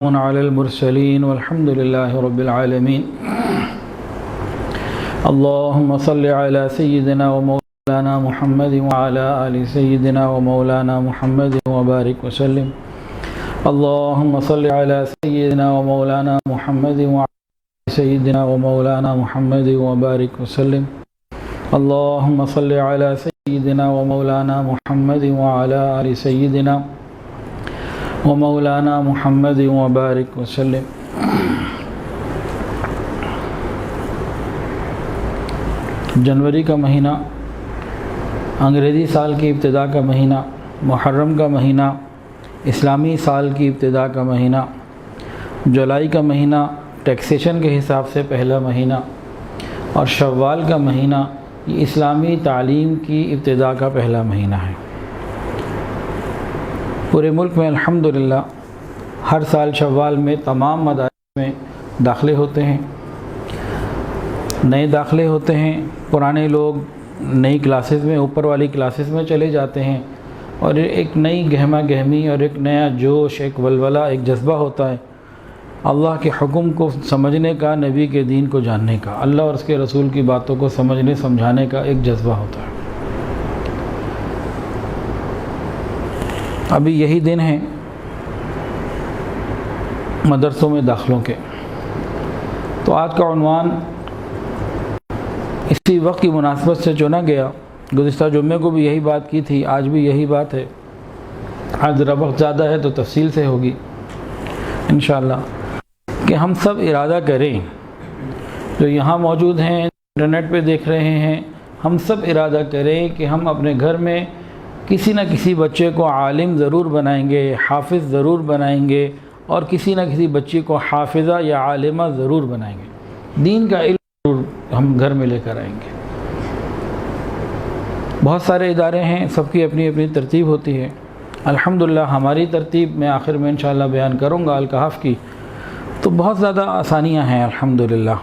على المرسلين والحمد لله رب العالمين. اللهم صل على سيدنا ومولانا محمد وعلى آل سيدنا ومولانا محمد وبارك وسلم. اللهم صل على سيدنا ومولانا محمد وعلى آل سيدنا ومولانا محمد وبارك وسلم. اللهم صل على سيدنا ومولانا محمد وعلى آل سيدنا ومولانا محمد وبارک وسلم. جنوری کا مہینہ، انگریزی سال کی ابتدا کا مہینہ، محرم کا مہینہ، اسلامی سال کی ابتدا کا مہینہ، جولائی کا مہینہ ٹیکسیشن کے حساب سے پہلا مہینہ، اور شوال کا مہینہ یہ اسلامی تعلیم کی ابتدا کا پہلا مہینہ ہے. پورے ملک میں الحمدللہ ہر سال شوال میں تمام مدارس میں داخلے ہوتے ہیں، نئے داخلے ہوتے ہیں. پرانے لوگ نئی کلاسز میں، اوپر والی کلاسز میں چلے جاتے ہیں، اور ایک نئی گہما گہمی اور ایک نیا جوش، ایک ولولہ، ایک جذبہ ہوتا ہے اللہ کے حکم کو سمجھنے کا، نبی کے دین کو جاننے کا، اللہ اور اس کے رسول کی باتوں کو سمجھنے سمجھانے کا ایک جذبہ ہوتا ہے. ابھی یہی دن ہیں مدرسوں میں داخلوں کے. تو آج کا عنوان اسی وقت کی مناسبت سے چنا گیا. گزشتہ جمعے کو بھی یہی بات کی تھی، آج بھی یہی بات ہے. آج ذرا وقت زیادہ ہے تو تفصیل سے ہوگی انشاءاللہ، کہ ہم سب ارادہ کریں، جو یہاں موجود ہیں، انٹرنیٹ پہ دیکھ رہے ہیں، ہم سب ارادہ کریں کہ ہم اپنے گھر میں کسی نہ کسی بچے کو عالم ضرور بنائیں گے، حافظ ضرور بنائیں گے، اور کسی نہ کسی بچی کو حافظہ یا عالمہ ضرور بنائیں گے. دین کا علم ضرور ہم گھر میں لے کر آئیں گے. بہت سارے ادارے ہیں، سب کی اپنی اپنی ترتیب ہوتی ہے. الحمدللہ ہماری ترتیب میں آخر میں انشاءاللہ بیان کروں گا الکہف کی. تو بہت زیادہ آسانیاں ہیں الحمدللہ.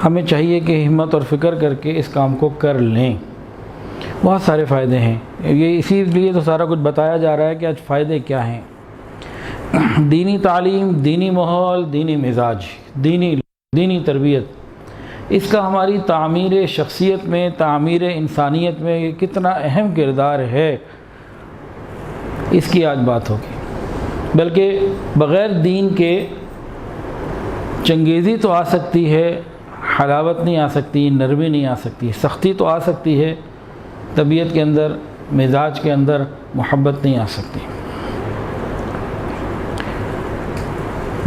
ہمیں چاہیے کہ ہمت اور فکر کر کے اس کام کو کر لیں. بہت سارے فائدے ہیں، یہ اسی لیے تو سارا کچھ بتایا جا رہا ہے کہ آج فائدے کیا ہیں. دینی تعلیم، دینی ماحول، دینی مزاج، دینی تربیت، اس کا ہماری تعمیر شخصیت میں، تعمیر انسانیت میں کتنا اہم کردار ہے، اس کی آج بات ہوگی. بلکہ بغیر دین کے چنگیزی تو آ سکتی ہے، حلاوت نہیں آ سکتی، نرمی نہیں آ سکتی، سختی تو آ سکتی ہے، طبیعت کے اندر، مزاج کے اندر محبت نہیں آ سکتی.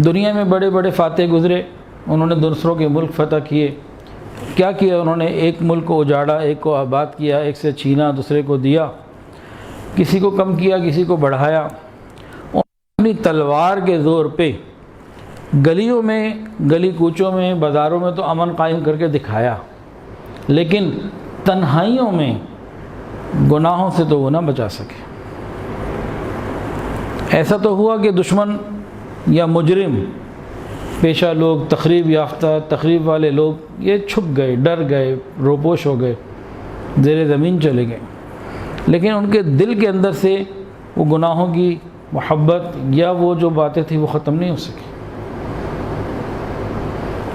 دنیا میں بڑے بڑے فاتح گزرے، انہوں نے دوسروں کے ملک فتح کیے. کیا کیا انہوں نے؟ ایک ملک کو اجاڑا، ایک کو آباد کیا، ایک سے چھینا، دوسرے کو دیا، کسی کو کم کیا، کسی کو بڑھایا. اپنی تلوار کے زور پہ گلیوں میں، گلی کوچوں میں، بازاروں میں تو امن قائم کر کے دکھایا، لیکن تنہائیوں میں گناہوں سے تو وہ نہ بچا سکے. ایسا تو ہوا کہ دشمن یا مجرم پیشہ لوگ، تخریب یافتہ، تخریب والے لوگ، یہ چھپ گئے، ڈر گئے، روپوش ہو گئے، زیر زمین چلے گئے، لیکن ان کے دل کے اندر سے وہ گناہوں کی محبت یا وہ جو باتیں تھیں وہ ختم نہیں ہو سکی.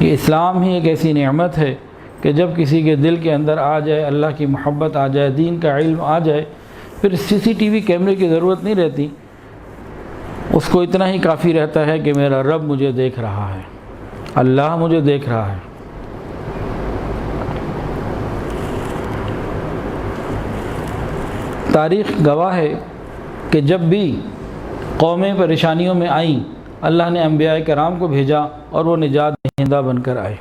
یہ اسلام ہی ایک ایسی نعمت ہے کہ جب کسی کے دل کے اندر آ جائے، اللہ کی محبت آ جائے، دین کا علم آ جائے، پھر CCTV کیمرے کی ضرورت نہیں رہتی. اس کو اتنا ہی کافی رہتا ہے کہ میرا رب مجھے دیکھ رہا ہے، اللہ مجھے دیکھ رہا ہے. تاریخ گواہ ہے کہ جب بھی قومیں پریشانیوں میں آئیں، اللہ نے انبیاء کرام کو بھیجا اور وہ نجات دہندہ بن کر آئے.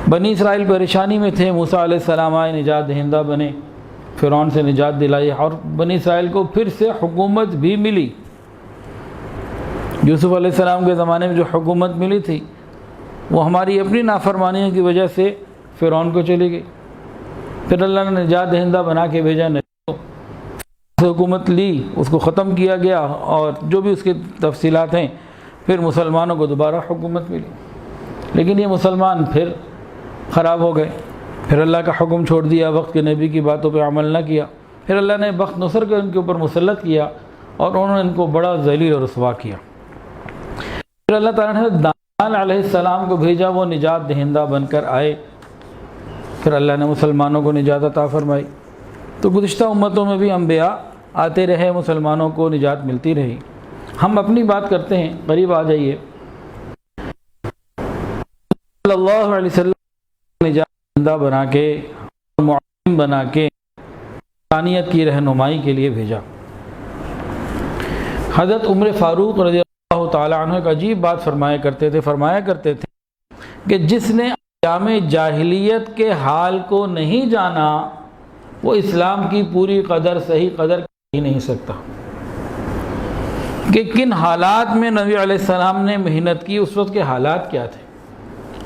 بنی اسرائیل پریشانی میں تھے، موسیٰ علیہ السلام آئے، نجات دہندہ بنے، فرعون سے نجات دلائی، اور بنی اسرائیل کو پھر سے حکومت بھی ملی. یوسف علیہ السلام کے زمانے میں جو حکومت ملی تھی وہ ہماری اپنی نافرمانیوں کی وجہ سے فرعون کو چلی گئی. پھر اللہ نے نجات دہندہ بنا کے بھیجا، حکومت لی، اس کو ختم کیا گیا، اور جو بھی اس کی تفصیلات ہیں، پھر مسلمانوں کو دوبارہ حکومت ملی. لیکن یہ مسلمان پھر خراب ہو گئے، پھر اللہ کا حکم چھوڑ دیا، وقت کے نبی کی باتوں پہ عمل نہ کیا. پھر اللہ نے بخت نصر کو ان کے اوپر مسلط کیا، اور انہوں نے ان کو بڑا ذلیل اور رسوا کیا. پھر اللہ تعالیٰ نے دانیال علیہ السلام کو بھیجا، وہ نجات دہندہ بن کر آئے، پھر اللہ نے مسلمانوں کو نجات عطا فرمائی۔ تو گزشتہ امتوں میں بھی انبیاء آتے رہے، مسلمانوں کو نجات ملتی رہی۔ ہم اپنی بات کرتے ہیں، قریب آ جائیے۔ صلی اللہ علیہ وسلم نجات دہندہ بنا کے، معلم بنا کے انسانیت کی رہنمائی کے لیے بھیجا۔ حضرت عمر فاروق رضی اللہ تعالیٰ عنہ ایک عجیب بات فرمایا کرتے تھے کہ جس نے ایام جاہلیت کے حال کو نہیں جانا، وہ اسلام کی پوری قدر، صحیح قدر کر ہی نہیں سکتا۔ کہ کن حالات میں نبی علیہ السلام نے محنت کی، اس وقت کے حالات کیا تھے،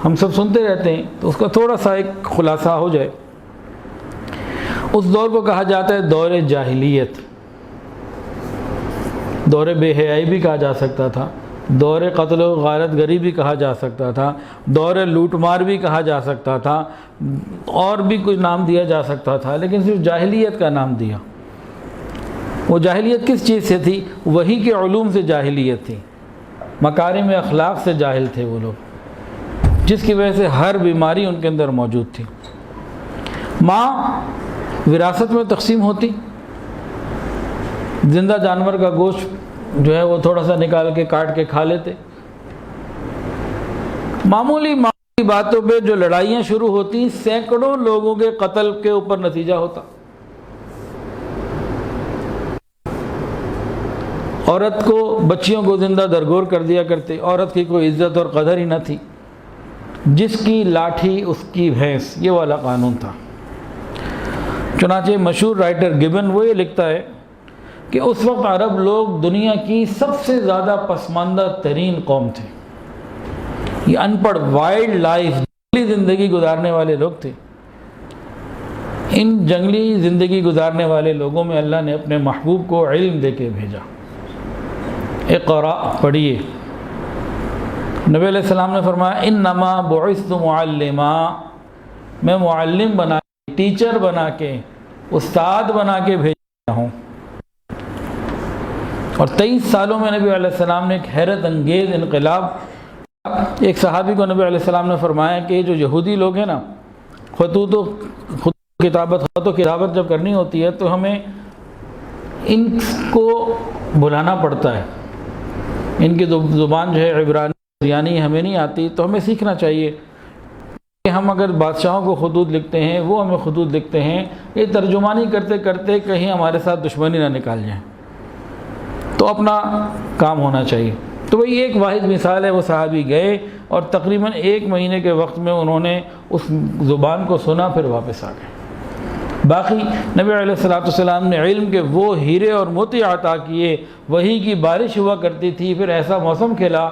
ہم سب سنتے رہتے ہیں، تو اس کا تھوڑا سا ایک خلاصہ ہو جائے۔ اس دور کو کہا جاتا ہے دور جاہلیت، دور بے حیائی بھی کہا جا سکتا تھا، دور قتل و غارت گری بھی کہا جا سکتا تھا، دور لوٹ مار بھی کہا جا سکتا تھا، اور بھی کچھ نام دیا جا سکتا تھا، لیکن صرف جاہلیت کا نام دیا۔ وہ جاہلیت کس چیز سے تھی؟ وحی کے علوم سے جاہلیت تھی، مکارم اخلاق سے جاہل تھے وہ لوگ، جس کی وجہ سے ہر بیماری ان کے اندر موجود تھی۔ ماں وراثت میں تقسیم ہوتی، زندہ جانور کا گوشت جو ہے وہ تھوڑا سا نکال کے کاٹ کے کھا لیتے۔ معمولی باتوں پہ جو لڑائیاں شروع ہوتی، سینکڑوں لوگوں کے قتل کے اوپر نتیجہ ہوتا۔ عورت کو، بچیوں کو زندہ درگور کر دیا کرتے، عورت کی کوئی عزت اور قدر ہی نہ تھی، جس کی لاٹھی اس کی بھینس، یہ والا قانون تھا۔ چنانچہ مشہور رائٹر گبن وہ یہ لکھتا ہے کہ اس وقت عرب لوگ دنیا کی سب سے زیادہ پسماندہ ترین قوم تھے۔ یہ ان پڑھ، وائلڈ لائف، جنگلی زندگی گزارنے والے لوگ تھے۔ ان جنگلی زندگی گزارنے والے لوگوں میں اللہ نے اپنے محبوب کو علم دے کے بھیجا۔ اقرا، پڑھیے۔ نبی علیہ السلام نے فرمایا انما بعثت معلما، میں معلم بنا کے، ٹیچر بنا کے، استاد بنا کے بھیجا ہوں۔ اور 23 سالوں میں نبی علیہ السلام نے ایک حیرت انگیز انقلاب، ایک صحابی کو نبی علیہ السلام نے فرمایا کہ جو یہودی لوگ ہیں نا، خط و کتابت جب کرنی ہوتی ہے تو ہمیں ان کو بلانا پڑتا ہے، ان کی زبان جو ہے عبرانی یعنی ہمیں نہیں آتی، تو ہمیں سیکھنا چاہیے کہ ہم اگر بادشاہوں کو خطوط لکھتے ہیں، وہ ہمیں خطوط لکھتے ہیں، یہ ترجمانی کرتے کرتے کہیں ہمارے ساتھ دشمنی نہ نکال جائیں، تو اپنا کام ہونا چاہیے۔ تو وہی ایک واحد مثال ہے، وہ صحابی گئے اور تقریباً 1 مہینے کے وقت میں انہوں نے اس زبان کو سنا، پھر واپس آ گئے۔ باقی نبی علیہ السلام نے علم کے وہ ہیرے اور موتی عطا کیے، وحی کی بارش ہوا کرتی تھی، پھر ایسا موسم کھلا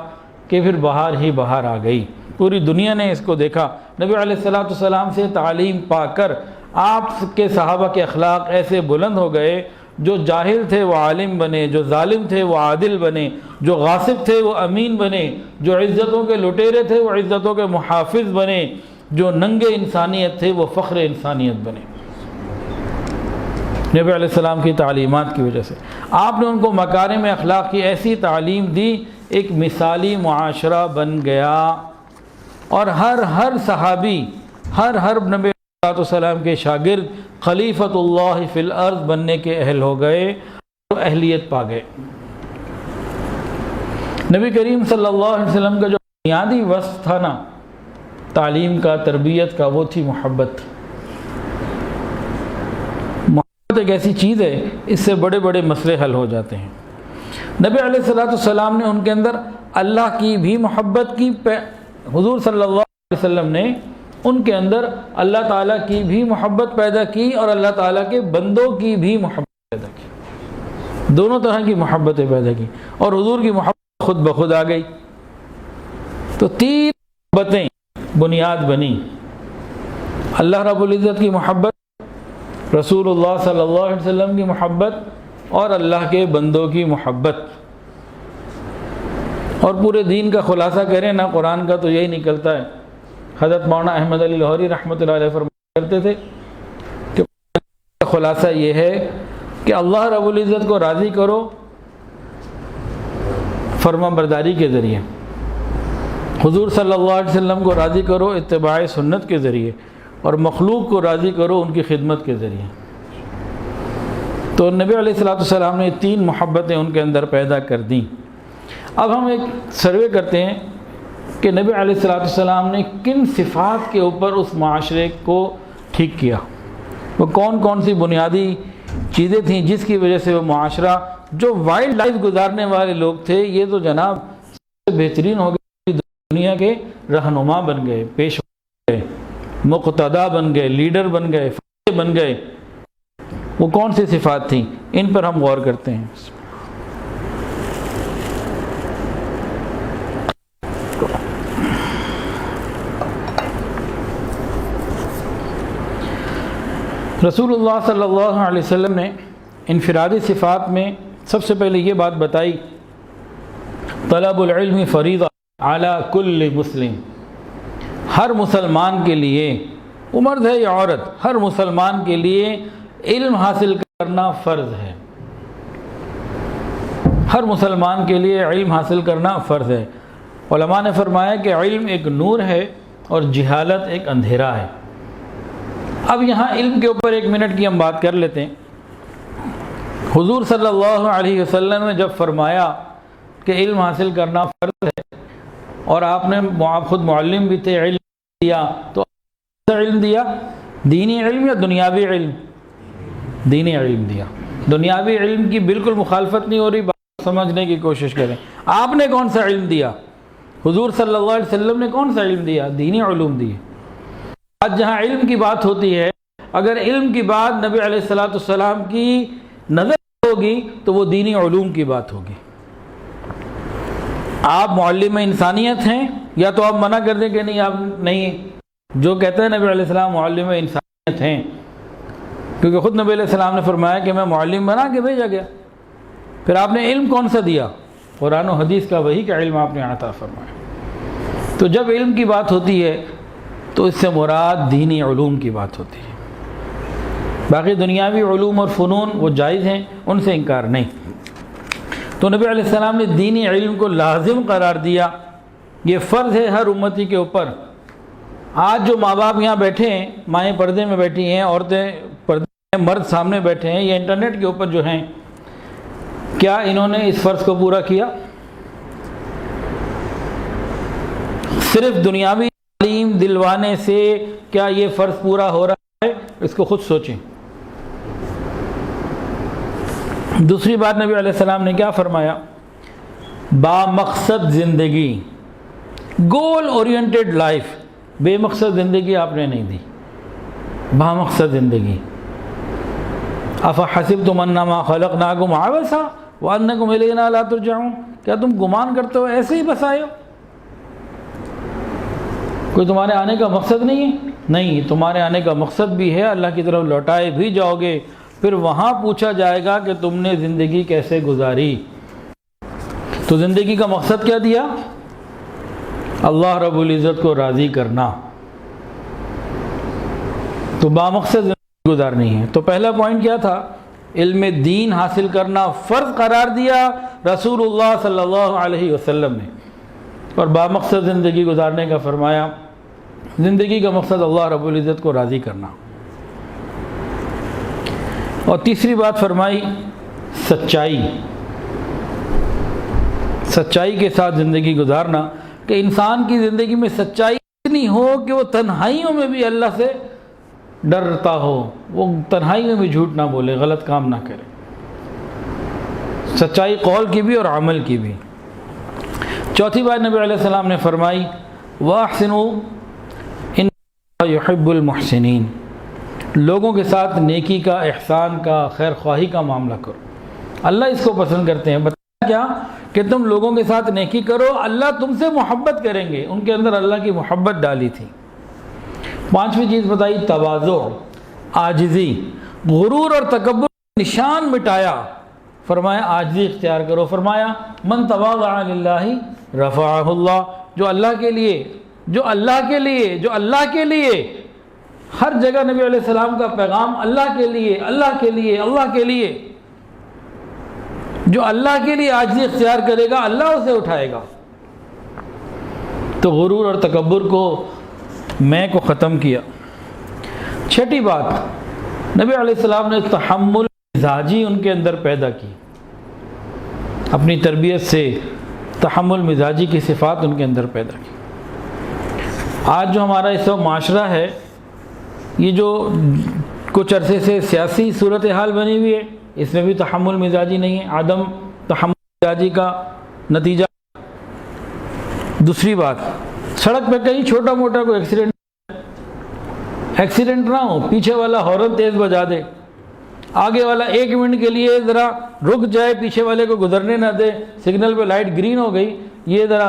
کہ پھر بہار ہی بہار آ گئی، پوری دنیا نے اس کو دیکھا۔ نبی علیہ السلام سے تعلیم پا کر آپ کے صحابہ کے اخلاق ایسے بلند ہو گئے، جو جاہل تھے وہ عالم بنے، جو ظالم تھے وہ عادل بنے، جو غاصب تھے وہ امین بنے، جو عزتوں کے لٹیرے تھے وہ عزتوں کے محافظ بنے، جو ننگے انسانیت تھے وہ فخر انسانیت بنے، نبی علیہ السلام کی تعلیمات کی وجہ سے۔ آپ نے ان کو مکارم اخلاق کی ایسی تعلیم دی، ایک مثالی معاشرہ بن گیا، اور ہر صحابی، ہر نبی علیہ السلام کے شاگرد خلیفۃ اللہ فی الارض بننے کے اہل ہو گئے، اور اہلیت پا گئے۔ نبی کریم صلی اللہ علیہ وسلم کا جو بنیادی وصف تھا نا تعلیم کا، تربیت کا، وہ تھی محبت۔ محبت ایک ایسی چیز ہے، اس سے بڑے بڑے مسئلے حل ہو جاتے ہیں۔ نبی علیہ السلام نے ان کے اندر اللہ کی بھی محبت کی، حضور صلی اللہ علیہ وسلم نے ان کے اندر اللہ تعالیٰ کی بھی محبت پیدا کی، اور اللہ تعالیٰ کے بندوں کی بھی محبت پیدا کی، دونوں طرح کی محبتیں پیدا کی، اور حضور کی محبت خود بخود آ گئی۔ تو 3 محبتیں بنیاد بنی، اللہ رب العزت کی محبت، رسول اللہ صلی اللہ علیہ وسلم کی محبت، اور اللہ کے بندوں کی محبت۔ اور پورے دین کا خلاصہ کریں نا قرآن کا تو یہی نکلتا ہے۔ حضرت مولانا احمد علی لاہوری رحمۃ اللہ علیہ فرمایا کرتے تھے کہ خلاصہ یہ ہے کہ اللہ رب العزت کو راضی کرو فرما برداری کے ذریعے، حضور صلی اللہ علیہ وسلم کو راضی کرو اتباع سنت کے ذریعے، اور مخلوق کو راضی کرو ان کی خدمت کے ذریعے۔ تو نبی علیہ السلام نے 3 محبتیں ان کے اندر پیدا کر دیں۔ اب ہم ایک سروے کرتے ہیں کہ نبی علیہ السلام نے کن صفات کے اوپر اس معاشرے کو ٹھیک کیا، وہ کون کون سی بنیادی چیزیں تھیں جس کی وجہ سے وہ معاشرہ، جو وائلڈ لائف گزارنے والے لوگ تھے، یہ تو جناب سب سے بہترین ہو گئے، دنیا کے رہنما بن گئے، پیشوا بن گئے، مقتدا بن گئے، لیڈر بن گئے، فاتح بن گئے۔ وہ کون سی صفات تھیں، ان پر ہم غور کرتے ہیں۔ رسول اللہ صلی اللہ علیہ وسلم نے انفرادی صفات میں سب سے پہلے یہ بات بتائی، طلب العلم فریضہ علی کل مسلم، ہر مسلمان کے لیے، وہ مرد ہے یا عورت، ہر مسلمان کے لیے علم حاصل کرنا فرض ہے، ہر مسلمان کے لیے علم حاصل کرنا فرض ہے۔ علماء نے فرمایا کہ علم ایک نور ہے اور جہالت ایک اندھیرا ہے۔ اب یہاں علم کے اوپر 1 منٹ کی ہم بات کر لیتے ہیں۔ حضور صلی اللہ علیہ وسلم نے جب فرمایا کہ علم حاصل کرنا فرض ہے، اور آپ خود معلم بھی تھے، علم دیا، تو علم دیا دینی علم یا دنیاوی علم؟ دینی علم دیا۔ دنیاوی علم کی بالکل مخالفت نہیں ہو رہی، بات سمجھنے کی کوشش کریں۔ آپ نے کون سا علم دیا؟ حضور صلی اللہ علیہ وسلم نے کون سا علم دیا؟ دینی علوم دیے۔ آج جہاں علم کی بات ہوتی ہے، اگر علم کی بات نبی علیہ السلام کی نظر ہوگی تو وہ دینی علوم کی بات ہوگی۔ آپ معلم انسانیت ہیں، یا تو آپ منع کر دیں کہ نہیں، آپ نہیں، جو کہتے ہیں نبی علیہ السلام معلم انسانیت ہیں، کیونکہ خود نبی علیہ السلام نے فرمایا کہ میں معلم بنا کے بھیجا گیا۔ پھر آپ نے علم کون سا دیا؟ قرآن و حدیث کا وحی کا علم آپ نے عطا فرمایا۔ تو جب علم کی بات ہوتی ہے تو اس سے مراد دینی علوم کی بات ہوتی ہے۔ باقی دنیاوی علوم اور فنون وہ جائز ہیں، ان سے انکار نہیں۔ تو نبی علیہ السلام نے دینی علم کو لازم قرار دیا، یہ فرض ہے ہر امتی کے اوپر۔ آج جو ماں باپ یہاں بیٹھے ہیں، مائیں پردے میں بیٹھی ہیں، عورتیں پردے میں، مرد سامنے بیٹھے ہیں، یہ انٹرنیٹ کے اوپر جو ہیں، کیا انہوں نے اس فرض کو پورا کیا؟ صرف دنیاوی تعلیم دلوانے سے کیا یہ فرض پورا ہو رہا ہے؟ اس کو خود سوچیں۔ دوسری بات نبی علیہ السلام نے کیا فرمایا؟ با مقصد زندگی، گول اورینٹڈ لائف، بے مقصد زندگی آپ نے نہیں دی، با مقصد زندگی۔ افحسبتم انما خلقناکم عبثا وانکم الینا لا ترجعون، کیا تم گمان کرتے ہو ایسے ہی بس آئے ہو؟ کوئی تمہارے آنے کا مقصد نہیں ہے؟ نہیں، تمہارے آنے کا مقصد بھی ہے، اللہ کی طرف لوٹائے بھی جاؤ گے، پھر وہاں پوچھا جائے گا کہ تم نے زندگی کیسے گزاری۔ تو زندگی کا مقصد کیا دیا؟ اللہ رب العزت کو راضی کرنا۔ تو بامقصد زندگی گزارنی ہے۔ تو پہلا پوائنٹ کیا تھا؟ علم دین حاصل کرنا فرض قرار دیا رسول اللہ صلی اللہ علیہ وسلم نے، اور بامقصد زندگی گزارنے کا فرمایا۔ زندگی کا مقصد اللہ رب العزت کو راضی کرنا۔ اور تیسری بات فرمائی سچائی، سچائی کے ساتھ زندگی گزارنا، کہ انسان کی زندگی میں سچائی اتنی ہو کہ وہ تنہائیوں میں بھی اللہ سے ڈرتا ہو، وہ تنہائی میں بھی جھوٹ نہ بولے، غلط کام نہ کرے۔ سچائی قول کی بھی اور عمل کی بھی۔ چوتھی بات نبی علیہ السلام نے فرمائی وَأَحْسِنُوا إِنَّ اللَّهَ يُحِبُّ الْمُحْسِنِينَ، لوگوں کے ساتھ نیکی کا، احسان کا، خیر خواہی کا معاملہ کرو، اللہ اس کو پسند کرتے ہیں۔ بتایا کیا؟ کہ تم لوگوں کے ساتھ نیکی کرو، اللہ تم سے محبت کریں گے۔ ان کے اندر اللہ کی محبت ڈالی تھی۔ پانچویں چیز بتائی تواضع، عاجزی، غرور اور تکبر نشان مٹایا، فرمایا عاجزی اختیار کرو۔ فرمایا من تواضع للہ رفعہ اللہ، جو اللہ کے لیے، جو اللہ کے لیے، جو اللہ کے لیے، ہر جگہ نبی علیہ السلام کا پیغام اللہ کے لیے، اللہ کے لیے، اللہ کے لیے۔ جو اللہ کے لیے عاجزی اختیار کرے گا اللہ اسے اٹھائے گا۔ تو غرور اور تکبر کو، میں کو ختم کیا۔ چھٹی بات، نبی علیہ السلام نے تحمل مزاجی ان کے اندر پیدا کی، اپنی تربیت سے تحمل مزاجی کی صفات ان کے اندر پیدا کی۔ آج جو ہمارا اس وقت معاشرہ ہے، یہ جو کچھ عرصے سے سیاسی صورتحال بنی ہوئی ہے، اس میں بھی تحمل مزاجی نہیں ہے، عدم تحمل مزاجی کا نتیجہ۔ دوسری بات، سڑک پہ کہیں چھوٹا موٹا کوئی ایکسیڈنٹ نہ ہو، پیچھے والا ہارن تیز بجا دے، آگے والا 1 منٹ کے لیے ذرا رک جائے، پیچھے والے کو گزرنے نہ دے، سگنل پہ لائٹ گرین ہو گئی، یہ ذرا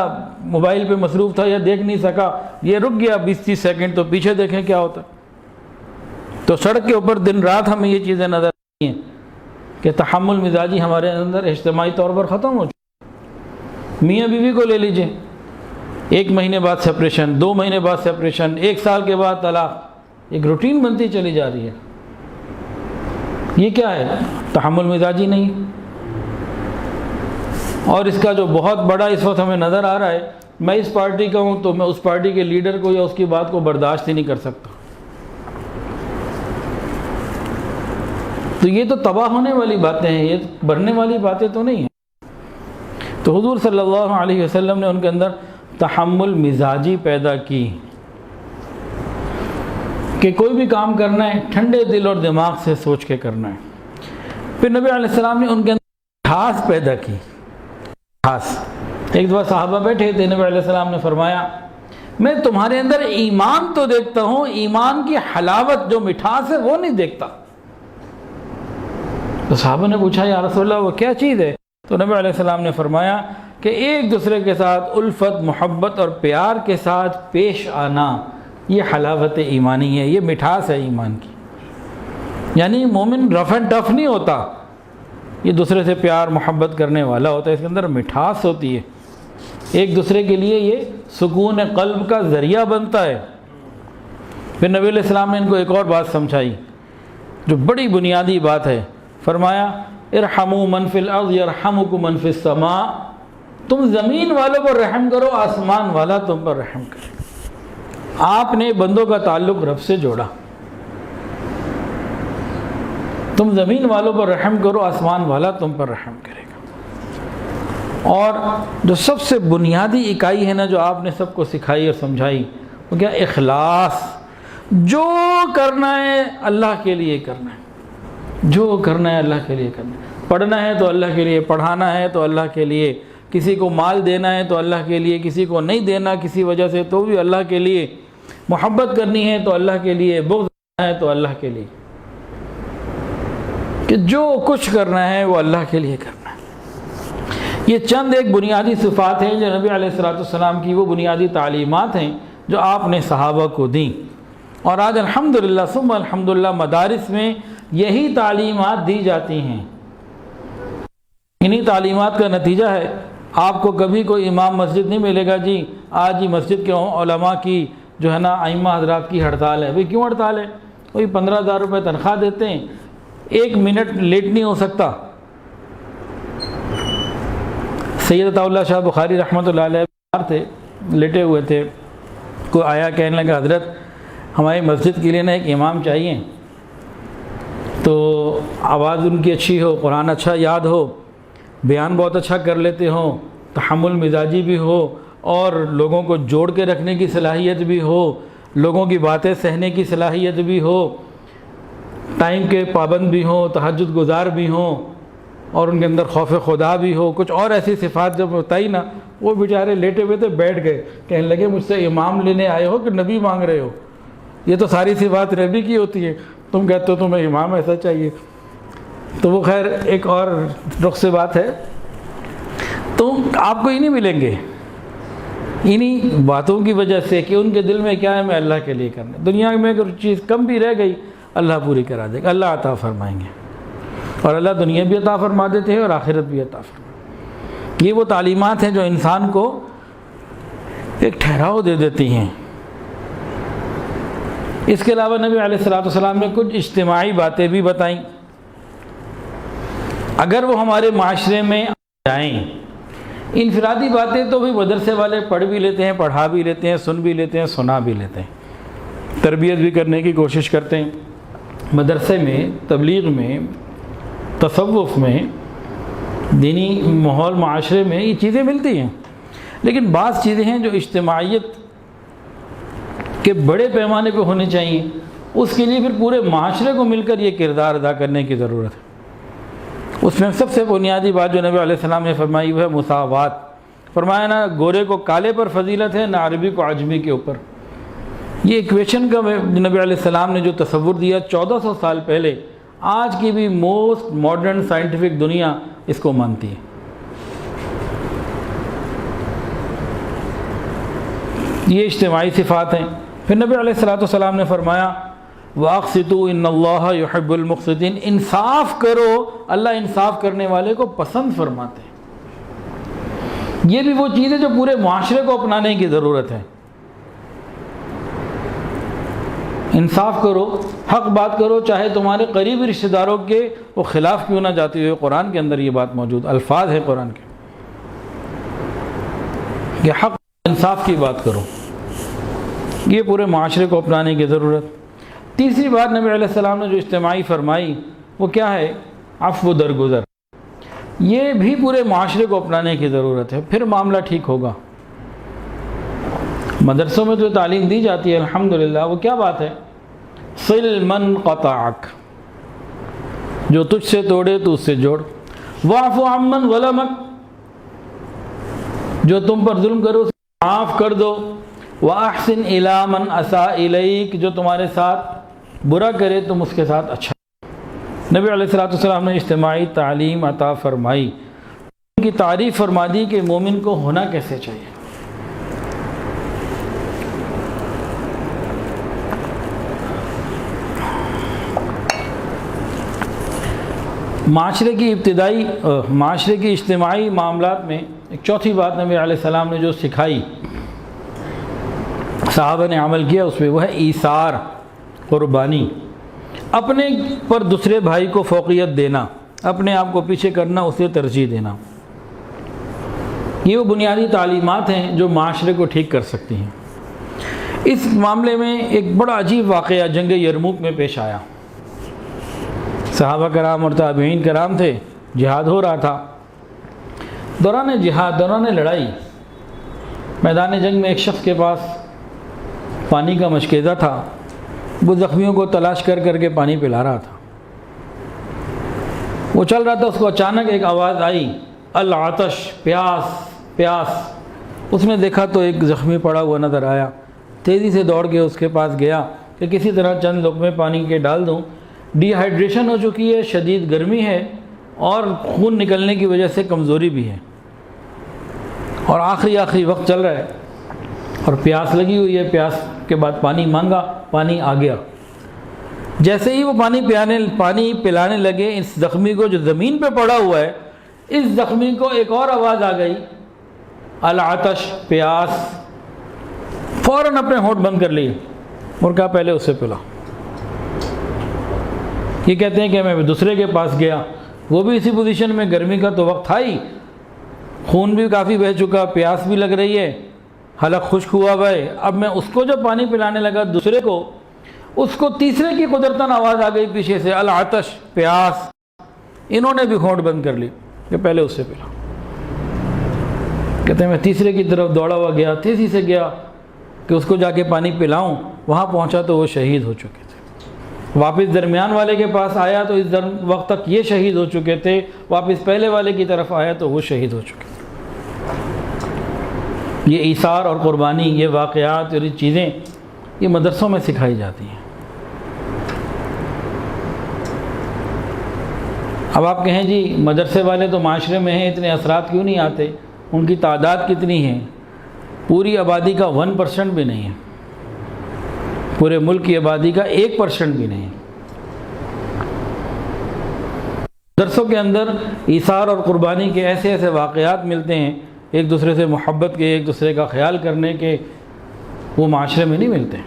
موبائل پہ مصروف تھا یا دیکھ نہیں سکا، یہ رک گیا 20-30 سیکنڈ، تو پیچھے دیکھیں کیا ہوتا ہے۔ تو سڑک کے اوپر دن رات ہمیں یہ چیزیں نظر آتی ہیں کہ تحمل مزاجی ہمارے اندر اجتماعی طور پر ختم ہو چکی۔ میاں بیوی کو لے لیجئے، 1 مہینے بعد سپریشن، 2 مہینے بعد سپریشن، 1 سال کے بعد طلاق، ایک روٹین بنتی چلی جا رہی ہے۔ یہ کیا ہے؟ تحمل مزاجی نہیں۔ اور اس کا جو بہت بڑا اس وقت ہمیں نظر آ رہا ہے، میں اس پارٹی کا ہوں تو میں اس پارٹی کے لیڈر کو یا اس کی بات کو برداشت ہی نہیں کر سکتا۔ تو یہ تو تباہ ہونے والی باتیں ہیں، یہ بڑھنے والی باتیں تو نہیں ہیں۔ تو حضور صلی اللہ علیہ وسلم نے ان کے اندر تحمل مزاجی پیدا کی کہ کوئی بھی کام کرنا ہے ٹھنڈے دل اور دماغ سے سوچ کے کرنا ہے۔ پھر نبی علیہ السلام نے ان کے اندر مٹھاس پیدا کی۔ مٹھاس، ایک دفعہ صحابہ بیٹھے تھے، نبی علیہ السلام نے فرمایا میں تمہارے اندر ایمان تو دیکھتا ہوں، ایمان کی حلاوت جو مٹھاس ہے وہ نہیں دیکھتا۔ تو صحابہ نے پوچھا یا رسول اللہ وہ کیا چیز ہے؟ تو نبی علیہ السلام نے فرمایا کہ ایک دوسرے کے ساتھ الفت، محبت اور پیار کے ساتھ پیش آنا، یہ حلاوت ایمانی ہے، یہ مٹھاس ہے ایمان کی۔ یعنی مومن رف اینڈ ٹف نہیں ہوتا، یہ دوسرے سے پیار محبت کرنے والا ہوتا ہے، اس کے اندر مٹھاس ہوتی ہے، ایک دوسرے کے لیے یہ سکون قلب کا ذریعہ بنتا ہے۔ پھر نبی علیہ السلام نے ان کو ایک اور بات سمجھائی جو بڑی بنیادی بات ہے، فرمایا ارحموا من فی الارض یرحمکم من فی السماء، تم زمین والوں پر رحم کرو، آسمان والا تم پر رحم کرے۔ آپ نے بندوں کا تعلق رب سے جوڑا، تم زمین والوں پر رحم کرو، آسمان والا تم پر رحم کرے گا۔ اور جو سب سے بنیادی اکائی ہے نا جو آپ نے سب کو سکھائی اور سمجھائی، وہ کیا؟ اخلاص۔ جو کرنا ہے اللہ کے لیے کرنا ہے، جو کرنا ہے اللہ کے لیے کرنا ہے۔ پڑھنا ہے تو اللہ کے لیے، پڑھانا ہے تو اللہ کے لیے، کسی کو مال دینا ہے تو اللہ کے لیے، کسی کو نہیں دینا کسی وجہ سے تو بھی اللہ کے لیے، محبت کرنی ہے تو اللہ کے لیے، بغض کرنا ہے تو اللہ کے لیے، کہ جو کچھ کرنا ہے وہ اللہ کے لیے کرنا ہے۔ یہ چند ایک بنیادی صفات ہیں جو نبی علیہ السلام کی وہ بنیادی تعلیمات ہیں جو آپ نے صحابہ کو دیں، اور آج الحمدللہ ثم الحمدللہ مدارس میں یہی تعلیمات دی جاتی ہیں۔ انہی تعلیمات کا نتیجہ ہے آپ کو کبھی کوئی امام مسجد نہیں ملے گا جی آج ہی مسجد کے علماء کی جو ہے نا ائمہ حضرات کی ہڑتال ہے۔ بھئی کیوں ہڑتال ہے؟ کوئی 15,000 روپے تنخواہ دیتے ہیں، 1 منٹ لیٹ نہیں ہو سکتا۔ سید عطا اللہ شاہ بخاری رحمۃ اللہ علیہ بیمار تھے، لیٹے ہوئے تھے، کوئی آیا کہنے لگا حضرت ہماری مسجد کے لیے نا ایک امام چاہیے، تو آواز ان کی اچھی ہو، قرآن اچھا یاد ہو، بیان بہت اچھا کر لیتے ہوں، تحمل مزاجی بھی ہو، اور لوگوں کو جوڑ کے رکھنے کی صلاحیت بھی ہو، لوگوں کی باتیں سہنے کی صلاحیت بھی ہو، ٹائم کے پابند بھی ہوں، تہجد گزار بھی ہوں، اور ان کے اندر خوف خدا بھی ہو، کچھ اور ایسی صفات جب بتائی نا، وہ بیچارے لیٹے ہوئے تھے، بیٹھ گئے، کہنے لگے مجھ سے امام لینے آئے ہو کہ نبی مانگ رہے ہو؟ یہ تو ساری صفات نبی کی ہوتی ہے، تم کہتے ہو تمہیں امام ایسا چاہیے۔ تو وہ خیر ایک اور رخ سے بات ہے، تو آپ کو ہی نہیں ملیں گے انہی باتوں کی وجہ سے کہ ان کے دل میں کیا ہے، میں اللہ کے لیے کرنا۔ دنیا میں اگر چیز کم بھی رہ گئی اللہ پوری کرا دے گا، اللہ عطا فرمائیں گے، اور اللہ دنیا بھی عطا فرما دیتے ہیں اور آخرت بھی عطا فرما۔ یہ وہ تعلیمات ہیں جو انسان کو ایک ٹھہراؤ دے دیتی ہیں۔ اس کے علاوہ نبی علیہ السلام نے کچھ اجتماعی باتیں بھی بتائیں، اگر وہ ہمارے معاشرے میں جائیں، انفرادی باتیں تو بھی مدرسے والے پڑھ بھی لیتے ہیں، پڑھا بھی لیتے ہیں، سن بھی لیتے ہیں، سنا بھی لیتے ہیں، تربیت بھی کرنے کی کوشش کرتے ہیں۔ مدرسے میں، تبلیغ میں، تصوف میں، دینی ماحول معاشرے میں یہ چیزیں ملتی ہیں، لیکن بعض چیزیں ہیں جو اجتماعیت کے بڑے پیمانے پہ ہونی چاہیے، اس کے لیے پھر پورے معاشرے کو مل کر یہ کردار ادا کرنے کی ضرورت ہے۔ اس میں سب سے بنیادی بات جو نبی علیہ السلام نے فرمائی وہ ہے مساوات۔ فرمایا نہ گورے کو کالے پر فضیلت ہے، نہ عربی کو عجمی کے اوپر۔ یہ ایکویشن کا نبی علیہ السلام نے جو تصور دیا 1400 سال پہلے، آج کی بھی موسٹ ماڈرن سائنٹیفک دنیا اس کو مانتی ہے۔ یہ اجتماعی صفات ہیں۔ پھر نبی علیہ السلام نے فرمایا وَأَقْسِطُوا إِنَّ اللَّهَ يُحِبُّ الْمُقْسِطِينَ، انصاف کرو، اللہ انصاف کرنے والے کو پسند فرماتے ہیں۔ یہ بھی وہ چیز ہے جو پورے معاشرے کو اپنانے کی ضرورت ہے۔ انصاف کرو، حق بات کرو، چاہے تمہارے قریبی رشتہ داروں کے وہ خلاف کیوں نہ جاتے ہوئے۔ قرآن کے اندر یہ بات موجود، الفاظ ہے قرآن کے کہ حق انصاف کی بات کرو۔ یہ پورے معاشرے کو اپنانے کی ضرورت۔ تیسری بات نبی علیہ السلام نے جو اجتماعی فرمائی وہ کیا ہے؟ عفو درگزر۔ یہ بھی پورے معاشرے کو اپنانے کی ضرورت ہے، پھر معاملہ ٹھیک ہوگا۔ مدرسوں میں جو تعلیم دی جاتی ہے الحمدللہ، وہ کیا بات ہے؟ صل من قطعک، جو تجھ سے توڑے تو اس سے جوڑ، واعف عمن ظلمک، جو تم پر ظلم کرو اسے معاف کر دو، واحسن الی من اساء الیک، جو تمہارے ساتھ برا کرے تم اس کے ساتھ اچھا۔ نبی علیہ السلام نے اجتماعی تعلیم عطا فرمائی، ان کی تعریف فرما دی کہ مومن کو ہونا کیسے چاہیے۔ معاشرے کی اجتماعی معاملات میں ایک چوتھی بات نبی علیہ السلام نے جو سکھائی، صحابہ نے عمل کیا اس پہ، وہ ہے ایثار، قربانی، اپنے پر دوسرے بھائی کو فوقیت دینا، اپنے آپ کو پیچھے کرنا، اسے ترجیح دینا۔ یہ وہ بنیادی تعلیمات ہیں جو معاشرے کو ٹھیک کر سکتی ہیں۔ اس معاملے میں ایک بڑا عجیب واقعہ جنگ یرموک میں پیش آیا۔ صحابہ کرام اور تابعین کرام تھے، جہاد ہو رہا تھا۔ دوران جہاد، دوران لڑائی، میدان جنگ میں ایک شخص کے پاس پانی کا مشکیزہ تھا، وہ زخمیوں کو تلاش کر کر کے پانی پلا رہا تھا۔ وہ چل رہا تھا، اس کو اچانک ایک آواز آئی، العطش، پیاس پیاس۔ اس نے دیکھا تو ایک زخمی پڑا ہوا نظر آیا، تیزی سے دوڑ کے اس کے پاس گیا کہ کسی طرح چند لقمے پانی کے ڈال دوں۔ ڈی ہائیڈریشن ہو چکی ہے، شدید گرمی ہے اور خون نکلنے کی وجہ سے کمزوری بھی ہے، اور آخری وقت چل رہا ہے اور پیاس لگی ہوئی ہے۔ پیاس کے بعد پانی مانگا، پانی آ گیا۔ جیسے ہی وہ پانی پلانے لگے اس زخمی کو جو زمین پہ پڑا ہوا ہے، اس زخمی کو ایک اور آواز آ گئی، العطش، پیاس۔ فوراً اپنے ہونٹ بند کر لیے اور کہا پہلے اسے پلا۔ یہ کہتے ہیں کہ میں دوسرے کے پاس گیا، وہ بھی اسی پوزیشن میں، گرمی کا تو وقت تھا ہی، خون بھی کافی بہہ چکا، پیاس بھی لگ رہی ہے، حلق خشک ہوا ہوا ہے۔ اب میں اس کو جب پانی پلانے لگا دوسرے کو، اس کو تیسرے کی قدرتاً آواز آ گئی پیچھے سے، العطش، پیاس۔ انہوں نے بھی ہونٹ بند کر لی کہ پہلے اس سے پلا۔ کہتے ہیں میں تیسرے کی طرف دوڑا ہوا گیا، تیزی سے گیا کہ اس کو جا کے پانی پلاؤں۔ وہاں پہنچا تو وہ شہید ہو چکے تھے۔ واپس درمیان والے کے پاس آیا تو اس وقت تک یہ شہید ہو چکے تھے، واپس پہلے والے کی طرف آیا تو وہ شہید ہو چکے تھے۔ یہ ایثار اور قربانی، یہ واقعات اور یہ چیزیں یہ مدرسوں میں سکھائی جاتی ہیں۔ اب آپ کہیں جی مدرسے والے تو معاشرے میں ہیں، اتنے اثرات کیوں نہیں آتے؟ ان کی تعداد کتنی ہے؟ پوری آبادی کا 1% بھی نہیں ہے، پورے ملک کی آبادی کا 1% بھی نہیں ہے۔ مدرسوں کے اندر ایثار اور قربانی کے ایسے ایسے واقعات ملتے ہیں، ایک دوسرے سے محبت کے، ایک دوسرے کا خیال کرنے کے، وہ معاشرے میں نہیں ملتے۔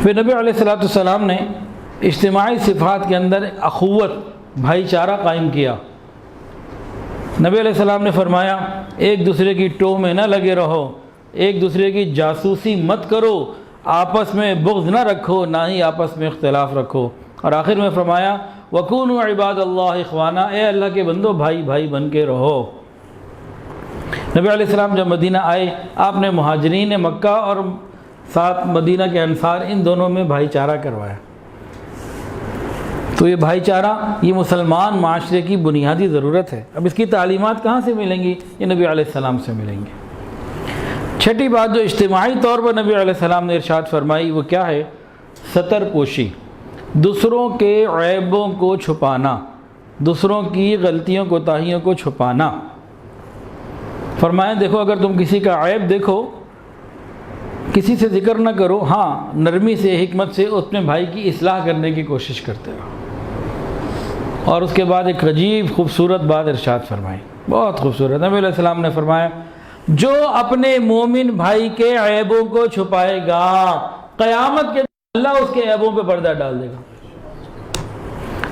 پھر نبی علیہ السلام نے اجتماعی صفات کے اندر اخوت، بھائی چارہ قائم کیا۔ نبی علیہ السلام نے فرمایا ایک دوسرے کی ٹو میں نہ لگے رہو، ایک دوسرے کی جاسوسی مت کرو، آپس میں بغض نہ رکھو، نہ ہی آپس میں اختلاف رکھو۔ اور آخر میں فرمایا وَكُونُوا عِبَادَ اللَّهِ اخوانا، اے اللہ کے بندو بھائی بھائی بن کے رہو۔ نبی علیہ السلام جب مدینہ آئے، آپ نے مہاجرین مکہ اور ساتھ مدینہ کے انصار ان دونوں میں بھائی چارہ کروایا۔ تو یہ بھائی چارہ یہ مسلمان معاشرے کی بنیادی ضرورت ہے۔ اب اس کی تعلیمات کہاں سے ملیں گی؟ یہ نبی علیہ السلام سے ملیں گی۔ چھٹی بات جو اجتماعی طور پر نبی علیہ السلام نے ارشاد فرمائی وہ کیا ہے؟ ستر پوشی، دوسروں کے عیبوں کو چھپانا، دوسروں کی غلطیوں کوتاہیوں کو چھپانا۔ فرمایا دیکھو اگر تم کسی کا عیب دیکھو، کسی سے ذکر نہ کرو، ہاں نرمی سے حکمت سے اپنے بھائی کی اصلاح کرنے کی کوشش کرتے رہو۔ اور اس کے بعد ایک عجیب خوبصورت بات ارشاد فرمائی، بہت خوبصورت۔ نبی علیہ السلام نے فرمایا جو اپنے مومن بھائی کے عیبوں کو چھپائے گا، قیامت کے دن اللہ اس کے عیبوں پہ پردہ ڈال دے گا۔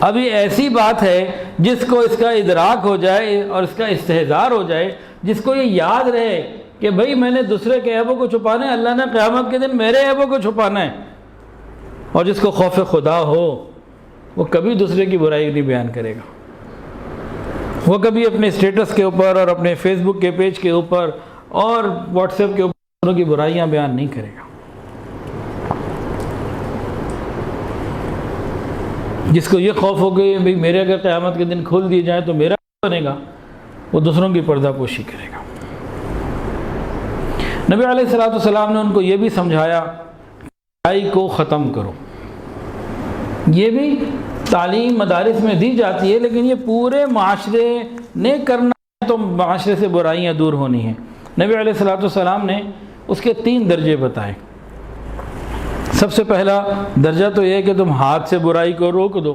ابھی ایسی بات ہے جس کو اس کا ادراک ہو جائے اور اس کا استحضار ہو جائے، جس کو یہ یاد رہے کہ بھئی میں نے دوسرے کے عیبوں کو چھپانا ہے، اللہ نے قیامت کے دن میرے عیبوں کو چھپانا ہے، اور جس کو خوف خدا ہو وہ کبھی دوسرے کی برائی نہیں بیان کرے گا، وہ کبھی اپنے اسٹیٹس کے اوپر اور اپنے فیس بک کے پیج کے اوپر اور واٹس ایپ کے اوپر دوسروں کی برائیاں بیان نہیں کرے گا۔ جس کو یہ خوف ہو گئی بھئی میرے اگر قیامت کے دن کھول دی جائے تو میرا بنے گا، وہ دوسروں کی پردہ پوشی کرے گا۔ نبی علیہ السلام نے ان کو یہ بھی سمجھایا برائی کو ختم کرو۔ یہ بھی تعلیم مدارس میں دی جاتی ہے، لیکن یہ پورے معاشرے نے کرنا ہے تو معاشرے سے برائیاں دور ہونی ہیں۔ نبی علیہ السلام نے اس کے 3 درجے بتائے۔ سب سے پہلا درجہ تو یہ ہے کہ تم ہاتھ سے برائی کو روک دو،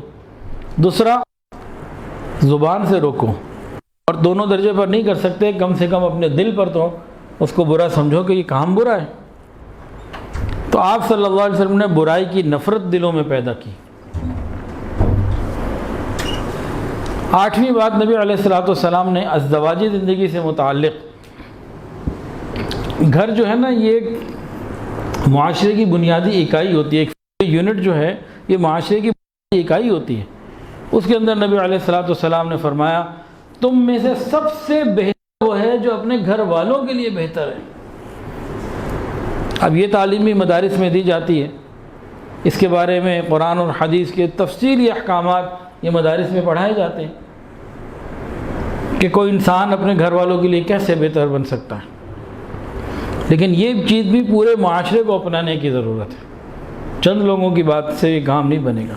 دوسرا زبان سے روکو، اور دونوں درجے پر نہیں کر سکتے، کم سے کم اپنے دل پر تو اس کو برا سمجھو کہ یہ کام برا ہے۔ تو آپ صلی اللہ علیہ وسلم نے برائی کی نفرت دلوں میں پیدا کی۔ 8ویں بات نبی علیہ السلام نے ازدواجی زندگی سے متعلق، گھر جو ہے نا یہ معاشرے کی بنیادی اکائی ہوتی ہے، ایک یونٹ جو ہے یہ معاشرے کی بنیادی اکائی ہوتی ہے۔ اس کے اندر نبی علیہ السلام نے فرمایا تم میں سے سب سے بہتر وہ ہے جو اپنے گھر والوں کے لیے بہتر ہے۔ اب یہ تعلیمی مدارس میں دی جاتی ہے، اس کے بارے میں قرآن اور حدیث کے تفصیلی احکامات یہ مدارس میں پڑھائے جاتے ہیں کہ کوئی انسان اپنے گھر والوں کے لیے کیسے بہتر بن سکتا ہے۔ لیکن یہ چیز بھی پورے معاشرے کو اپنانے کی ضرورت ہے، چند لوگوں کی بات سے یہ کام نہیں بنے گا۔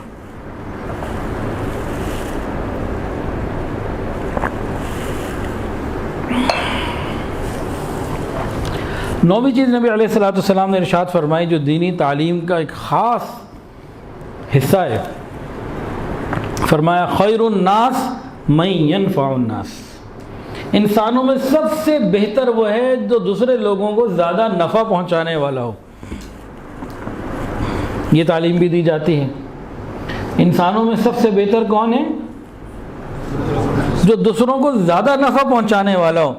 نویں چیز نبی علیہ السلام نے ارشاد فرمائی جو دینی تعلیم کا ایک خاص حصہ ہے، فرمایا خیر الناس من ينفع الناس، انسانوں میں سب سے بہتر وہ ہے جو دوسرے لوگوں کو زیادہ نفع پہنچانے والا ہو۔ یہ تعلیم بھی دی جاتی ہے، انسانوں میں سب سے بہتر کون ہے؟ جو دوسروں کو زیادہ نفع پہنچانے والا ہو۔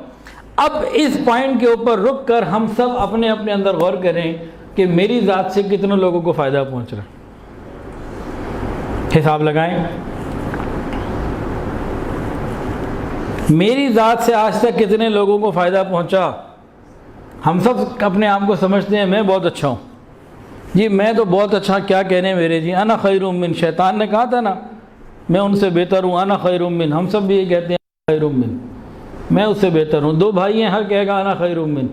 اب اس پوائنٹ کے اوپر رک کر ہم سب اپنے اپنے اندر غور کریں کہ میری ذات سے کتنے لوگوں کو فائدہ پہنچ رہا ہے، حساب لگائیں۔ میری ذات سے آج تک کتنے لوگوں کو فائدہ پہنچا؟ ہم سب اپنے آپ کو سمجھتے ہیں میں بہت اچھا ہوں جی، میں تو بہت اچھا، کیا کہنے میرے جی، انا خیر من، شیطان نے کہا تھا نا میں ان سے بہتر ہوں، انا خیر من، ہم سب بھی یہ کہتے ہیں خیر من، میں اس سے بہتر ہوں۔ 2 بھائی ہیں، ہر کہے گا انا خیر من،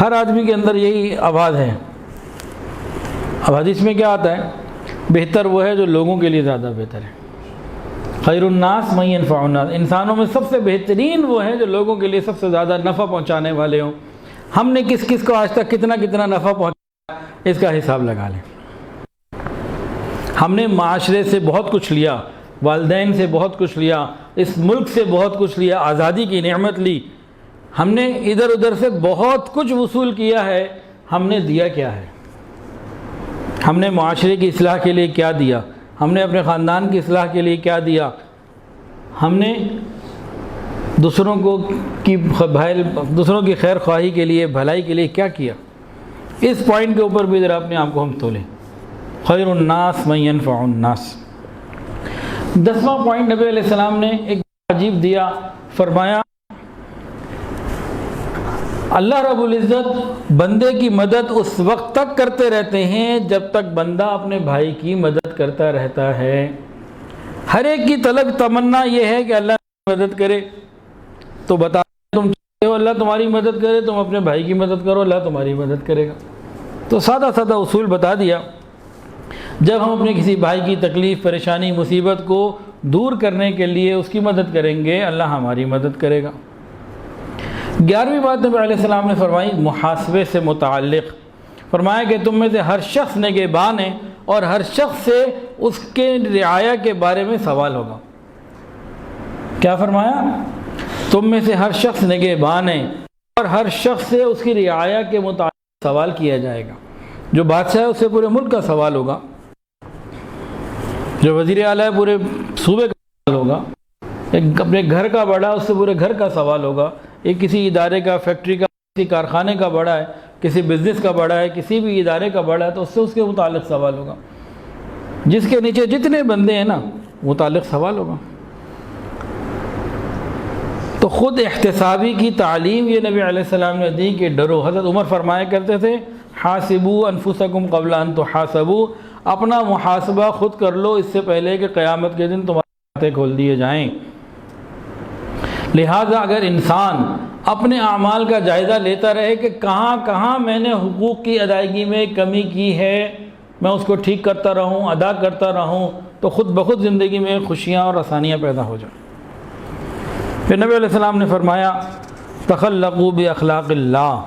ہر آدمی کے اندر یہی آواز ہے۔ اب حدیث میں کیا آتا ہے؟ بہتر وہ ہے جو لوگوں کے لیے زیادہ بہتر ہے۔ خیر الناس من ينفع الناس، انسانوں میں سب سے بہترین وہ ہیں جو لوگوں کے لیے سب سے زیادہ نفع پہنچانے والے ہوں۔ ہم نے کس کس کو آج تک کتنا کتنا نفع پہنچایا اس کا حساب لگا لیں۔ ہم نے معاشرے سے بہت کچھ لیا، والدین سے بہت کچھ لیا، اس ملک سے بہت کچھ لیا، آزادی کی نعمت لی، ہم نے ادھر ادھر سے بہت کچھ وصول کیا ہے، ہم نے دیا کیا ہے؟ ہم نے معاشرے کی اصلاح کے لیے کیا دیا؟ ہم نے اپنے خاندان کی اصلاح کے لیے کیا دیا؟ ہم نے دوسروں کی خیر خواہی کے لیے، بھلائی کے لیے کیا کیا، اس پوائنٹ کے اوپر بھی ذرا اپنے آپ کو ہم تولیں۔ خیر الناس من ينفع الناس۔ 10واں پوائنٹ نبی علیہ السلام نے ایک عجیب دیا، فرمایا اللہ رب العزت بندے کی مدد اس وقت تک کرتے رہتے ہیں جب تک بندہ اپنے بھائی کی مدد کرتا رہتا ہے۔ ہر ایک کی طلب تمنا یہ ہے کہ اللہ مدد کرے، تو بتا تم چاہتے ہو اللہ تمہاری مدد کرے، تم اپنے بھائی کی مدد کرو، اللہ تمہاری مدد کرے گا۔ تو سادہ سادہ اصول بتا دیا، جب ہم اپنے کسی بھائی کی تکلیف، پریشانی، مصیبت کو دور کرنے کے لیے اس کی مدد کریں گے، اللہ ہماری مدد کرے گا۔ 11ویں بات نبی علیہ السلام نے فرمائی محاسبے سے متعلق، فرمایا کہ تم میں سے ہر شخص نگہبان ہے اور ہر شخص سے اس کے رعایا کے بارے میں سوال ہوگا۔ کیا فرمایا؟ تم میں سے ہر شخص نگہبان ہے اور ہر شخص سے اس کی رعایا کے متعلق سوال کیا جائے گا۔ جو بادشاہ ہے اس سے پورے ملک کا سوال ہوگا، جو وزیر اعلیٰ ہے پورے صوبے کا سوال ہوگا، ایک اپنے گھر کا بڑا اس سے پورے گھر کا سوال ہوگا، ایک کسی ادارے کا، فیکٹری کا، کسی کارخانے کا بڑا ہے، کسی بزنس کا بڑا ہے، کسی بھی ادارے کا بڑا ہے تو اس سے اس کے متعلق سوال ہوگا۔ جس کے نیچے جتنے بندے ہیں نا متعلق سوال ہوگا۔ تو خود احتسابی کی تعلیم یہ نبی علیہ السلام نے دی کہ ڈرو۔ حضرت عمر فرمایا کرتے تھے حاسبوا انفسکم قبل ان تحاسبوا، اپنا محاسبہ خود کر لو اس سے پہلے کہ قیامت کے دن تمہارے کھاتے کھول دیے جائیں۔ لہٰذا اگر انسان اپنے اعمال کا جائزہ لیتا رہے کہ کہاں کہاں میں نے حقوق کی ادائیگی میں کمی کی ہے، میں اس کو ٹھیک کرتا رہوں، ادا کرتا رہوں، تو خود بخود زندگی میں خوشیاں اور آسانیاں پیدا ہو جائیں۔ پھر نبی علیہ السلام نے فرمایا تخلقوا باخلاق اللہ،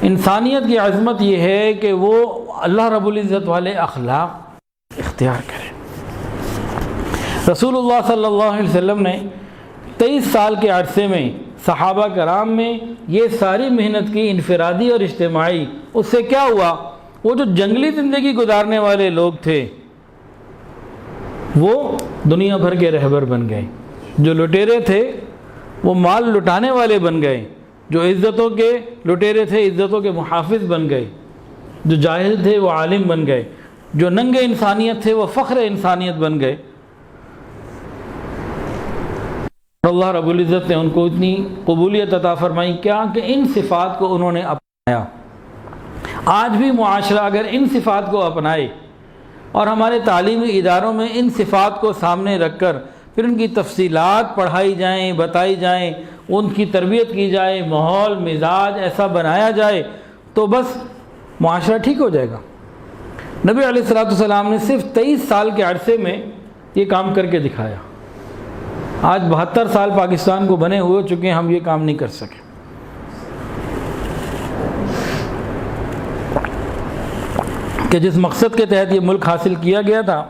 انسانیت کی عظمت یہ ہے کہ وہ اللہ رب العزت والے اخلاق اختیار کرے۔ رسول اللہ صلی اللہ علیہ وسلم نے 23 سال کے عرصے میں صحابہ کرام میں یہ ساری محنت کی، انفرادی اور اجتماعی۔ اس سے کیا ہوا؟ وہ جو جنگلی زندگی گزارنے والے لوگ تھے وہ دنیا بھر کے رہبر بن گئے، جو لٹیرے تھے وہ مال لٹانے والے بن گئے، جو عزتوں کے لٹیرے تھے عزتوں کے محافظ بن گئے، جو جاہل تھے وہ عالم بن گئے، جو ننگے انسانیت تھے وہ فخر انسانیت بن گئے۔ اللہ رب العزت نے ان کو اتنی قبولیت عطا فرمائی کیا کہ ان صفات کو انہوں نے اپنایا۔ آج بھی معاشرہ اگر ان صفات کو اپنائے اور ہمارے تعلیمی اداروں میں ان صفات کو سامنے رکھ کر پھر ان کی تفصیلات پڑھائی جائیں، بتائی جائیں، ان کی تربیت کی جائے، ماحول مزاج ایسا بنایا جائے تو بس معاشرہ ٹھیک ہو جائے گا۔ نبی علیہ الصلوۃ والسلام نے صرف 23 سال کے عرصے میں یہ کام کر کے دکھایا۔ آج 72 سال پاکستان کو بنے ہوئے ہو چکے ہیں، ہم یہ کام نہیں کر سکے۔ کہ جس مقصد کے تحت یہ ملک حاصل کیا گیا تھا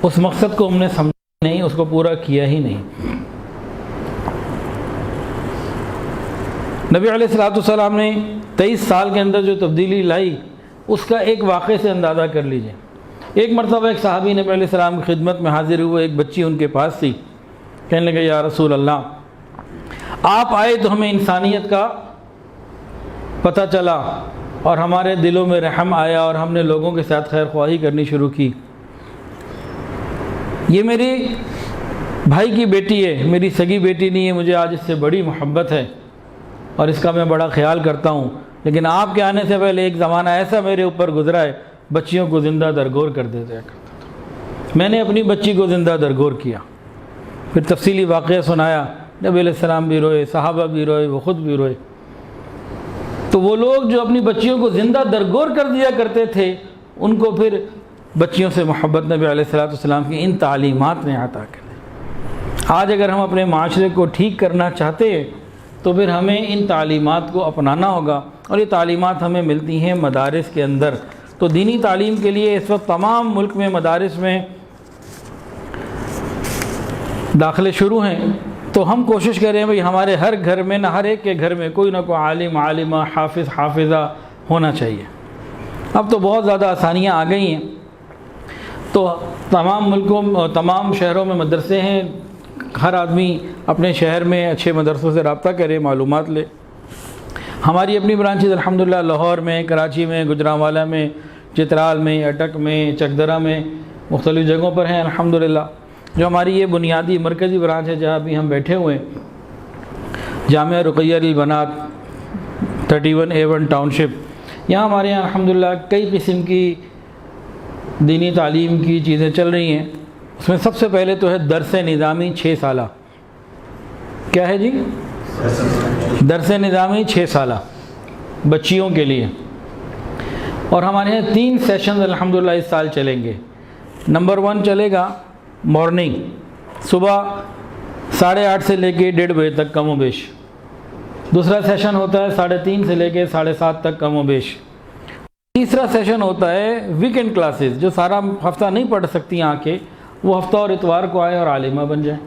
اس مقصد کو ہم نے سمجھا نہیں، اس کو پورا کیا ہی نہیں۔ نبی علیہ الصلوۃ والسلام نے 23 سال کے اندر جو تبدیلی لائی اس کا ایک واقعے سے اندازہ کر لیجئے۔ ایک مرتبہ ایک صحابی نبی علیہ السلام کی خدمت میں حاضر ہوئے، ایک بچی ان کے پاس تھی، کہنے لگے یا رسول اللہ آپ آئے تو ہمیں انسانیت کا پتہ چلا اور ہمارے دلوں میں رحم آیا اور ہم نے لوگوں کے ساتھ خیر خواہی کرنی شروع کی۔ یہ میری بھائی کی بیٹی ہے، میری سگی بیٹی نہیں ہے، مجھے آج اس سے بڑی محبت ہے اور اس کا میں بڑا خیال کرتا ہوں، لیکن آپ کے آنے سے پہلے ایک زمانہ ایسا میرے اوپر گزرا ہے بچیوں کو زندہ درگور کر دیتا کرتا تھا، میں نے اپنی بچی کو زندہ درگور کیا۔ پھر تفصیلی واقعہ سنایا، نبی علیہ السلام بھی روئے، صحابہ بھی روئے، وہ خود بھی روئے۔ تو وہ لوگ جو اپنی بچیوں کو زندہ درگور کر دیا کرتے تھے ان کو پھر بچیوں سے محبت نبی علیہ السلام کی ان تعلیمات نے عطا کر دی۔ آج اگر ہم اپنے معاشرے کو ٹھیک کرنا چاہتے ہیں تو پھر ہمیں ان تعلیمات کو اپنانا ہوگا، اور یہ تعلیمات ہمیں ملتی ہیں مدارس کے اندر۔ تو دینی تعلیم کے لیے اس وقت تمام ملک میں مدارس میں داخلے شروع ہیں، تو ہم کوشش کریں بھئی ہمارے ہر گھر میں نہ ہر ایک کے گھر میں کوئی نہ کوئی عالم، عالمہ، حافظ، حافظہ ہونا چاہیے۔ اب تو بہت زیادہ آسانیاں آ گئی ہیں، تو تمام ملکوں تمام شہروں میں مدرسے ہیں، ہر آدمی اپنے شہر میں اچھے مدرسوں سے رابطہ کرے، معلومات لے۔ ہماری اپنی برانچز الحمدللہ لاہور میں، کراچی میں، گجرانوالہ میں، چترال میں، اٹک میں، چکدرہ میں، مختلف جگہوں پر ہیں الحمدللہ۔ جو ہماری یہ بنیادی مرکزی برانچ ہے جہاں بھی ہم بیٹھے ہوئے ہیں، جامعہ رقیہ للبنات 31A1 ٹاؤن شپ، یہاں ہمارے یہاں الحمدللہ کئی قسم کی دینی تعلیم کی چیزیں چل رہی ہیں۔ اس میں سب سے پہلے تو ہے درس نظامی 6 سالہ۔ کیا ہے جی؟ درس نظامی 6 سالہ بچیوں کے لیے، اور ہمارے یہاں 3 سیشنز الحمدللہ اس سال چلیں گے۔ نمبر 1 چلے گا مارننگ، صبح 8:30 سے لے کے 1:30 بجے تک کم و بیش۔ دوسرا سیشن ہوتا ہے 3:30 سے لے کے 7:30 تک کم و بیش۔ تیسرا سیشن ہوتا ہے ویکنڈ کلاسز، جو سارا ہفتہ نہیں پڑھ سکتی آ کے، وہ ہفتہ اور اتوار کو آئے اور عالمہ بن جائیں۔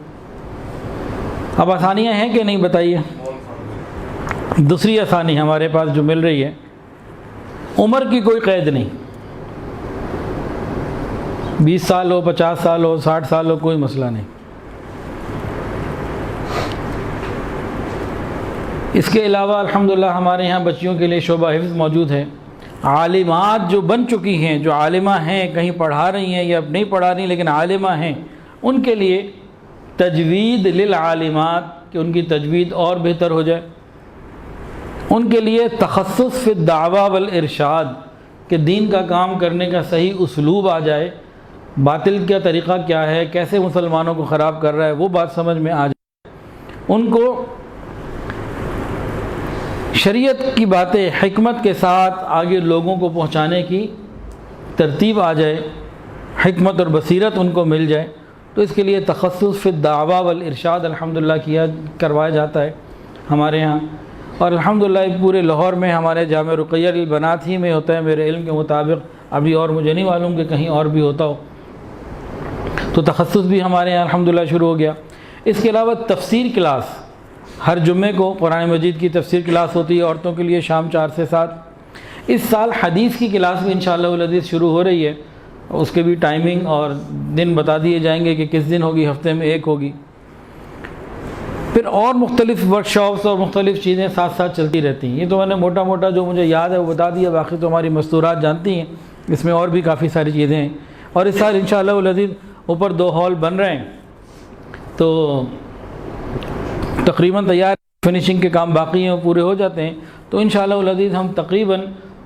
اب آسانیاں ہیں کہ نہیں بتائیے؟ دوسری آسانی ہمارے پاس جو مل رہی ہے، عمر کی کوئی قید نہیں، 20 سال ہو، 50 سال ہو، 60 سال ہو، کوئی مسئلہ نہیں۔ اس کے علاوہ الحمدللہ ہمارے یہاں بچیوں کے لیے شعبہ حفظ موجود ہے۔ عالمات جو بن چکی ہیں، جو عالمہ ہیں، کہیں پڑھا رہی ہیں یا نہیں پڑھا رہی لیکن عالمہ ہیں، ان کے لیے تجوید للعالمات، کہ ان کی تجوید اور بہتر ہو جائے۔ ان کے لیے تخصص فی الدعوہ والارشاد، کہ دین کا کام کرنے کا صحیح اسلوب آ جائے، باطل کا طریقہ کیا ہے، کیسے مسلمانوں کو خراب کر رہا ہے، وہ بات سمجھ میں آ جائے۔ ان کو شریعت کی باتیں حکمت کے ساتھ آگے لوگوں کو پہنچانے کی ترتیب آ جائے، حکمت اور بصیرت ان کو مل جائے، تو اس کے لیے تخصص فی الدعوہ والارشاد الحمدللہ کروایا جاتا ہے ہمارے ہاں۔ اور الحمدللہ پورے لاہور میں ہمارے جامعہ رقیہ للبنات ہی میں ہوتا ہے میرے علم کے مطابق، ابھی اور مجھے نہیں معلوم کہ کہیں اور بھی ہوتا ہو، تو تخصص بھی ہمارے یہاں الحمدللہ شروع ہو گیا۔ اس کے علاوہ تفسیر کلاس، ہر جمعے کو قرآن مجید کی تفسیر کلاس ہوتی ہے عورتوں کے لیے شام 4 سے 7۔ اس سال حدیث کی کلاس بھی انشاءاللہ العزیز شروع ہو رہی ہے، اس کے بھی ٹائمنگ اور دن بتا دیے جائیں گے کہ کس دن ہوگی، ہفتے میں 1 ہوگی۔ پھر اور مختلف ورکشاپس اور مختلف چیزیں ساتھ ساتھ چلتی رہتی ہیں۔ یہ تو میں نے موٹا موٹا جو مجھے یاد ہے وہ بتا دیا، باقی تو ہماری مستورات جانتی ہیں، اس میں اور بھی کافی ساری چیزیں ہیں۔ اور اس سال انشاءاللہ العزیز اوپر 2 ہال بن رہے ہیں، تو تقریباً تیار، فنیشنگ کے کام باقی ہیں، پورے ہو جاتے ہیں تو انشاءاللہ العزیز ہم تقریباً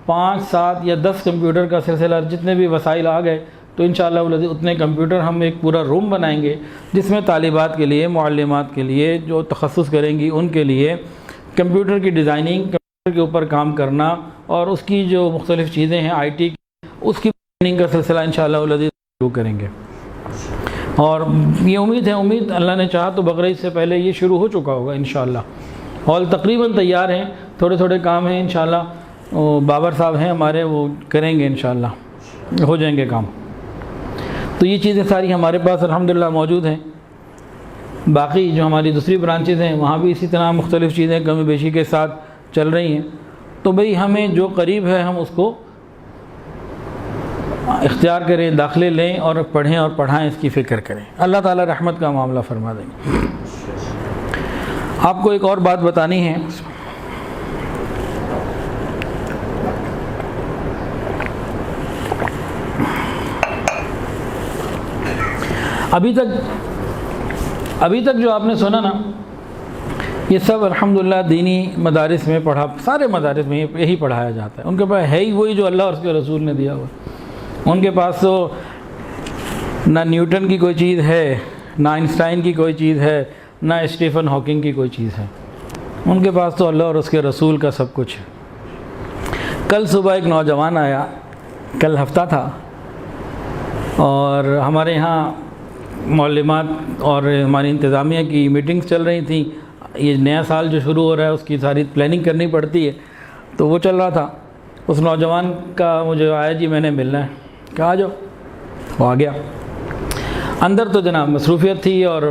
5، 7 یا 10 کمپیوٹر کا سلسلہ، جتنے بھی وسائل آ گئے تو انشاءاللہ العزیز اتنے کمپیوٹر ہم ایک پورا روم بنائیں گے، جس میں طالبات کے لیے، معلمات کے لیے، جو تخصص کریں گی ان کے لیے کمپیوٹر کی ڈیزائننگ، کمپیوٹر کے اوپر کام کرنا، اور اس کی جو مختلف چیزیں ہیں آئی ٹی کی، اس کی ٹریننگ کا سلسلہ انشاءاللہ العزیز شروع کریں گے۔ اور یہ امید اللہ نے چاہا تو بقرعید سے پہلے یہ شروع ہو چکا ہوگا انشاءاللہ۔ ہال تقریباً تیار ہیں، تھوڑے تھوڑے کام ہیں انشاءاللہ، بابر صاحب ہیں ہمارے، وہ کریں گے انشاءاللہ، ہو جائیں گے کام۔ تو یہ چیزیں ساری ہمارے پاس الحمدللہ موجود ہیں۔ باقی جو ہماری دوسری برانچز ہیں وہاں بھی اسی طرح مختلف چیزیں کمی بیشی کے ساتھ چل رہی ہیں، تو بھئی ہمیں جو قریب ہے ہم اس کو اختیار کریں، داخلے لیں اور پڑھیں اور پڑھائیں، اس کی فکر کریں، اللہ تعالی رحمت کا معاملہ فرما دیں گے۔ آپ کو ایک اور بات بتانی ہے، ابھی تک جو آپ نے سنا نا، یہ سب الحمدللہ دینی مدارس میں پڑھا، سارے مدارس میں یہی پڑھایا جاتا ہے۔ ان کے پاس ہے ہی وہی جو اللہ اور اس کے رسول نے دیا ہوا، ان کے پاس تو نہ نیوٹن کی کوئی چیز ہے، نہ آئنسٹائن کی کوئی چیز ہے، نہ اسٹیفن ہاکنگ کی کوئی چیز ہے، ان کے پاس تو اللہ اور اس کے رسول کا سب کچھ ہے۔ کل صبح ایک نوجوان آیا، کل ہفتہ تھا، اور ہمارے یہاں معلمات اور ہماری انتظامیہ کی میٹنگز چل رہی تھیں، یہ نیا سال جو شروع ہو رہا ہے اس کی ساری پلاننگ کرنی پڑتی ہے، تو وہ چل رہا تھا۔ اس نوجوان کا مجھے آیا جی میں نے ملنا ہے، کہا آ جاؤ، وہ آ گیا۔ اندر تو جناب مصروفیت تھی، اور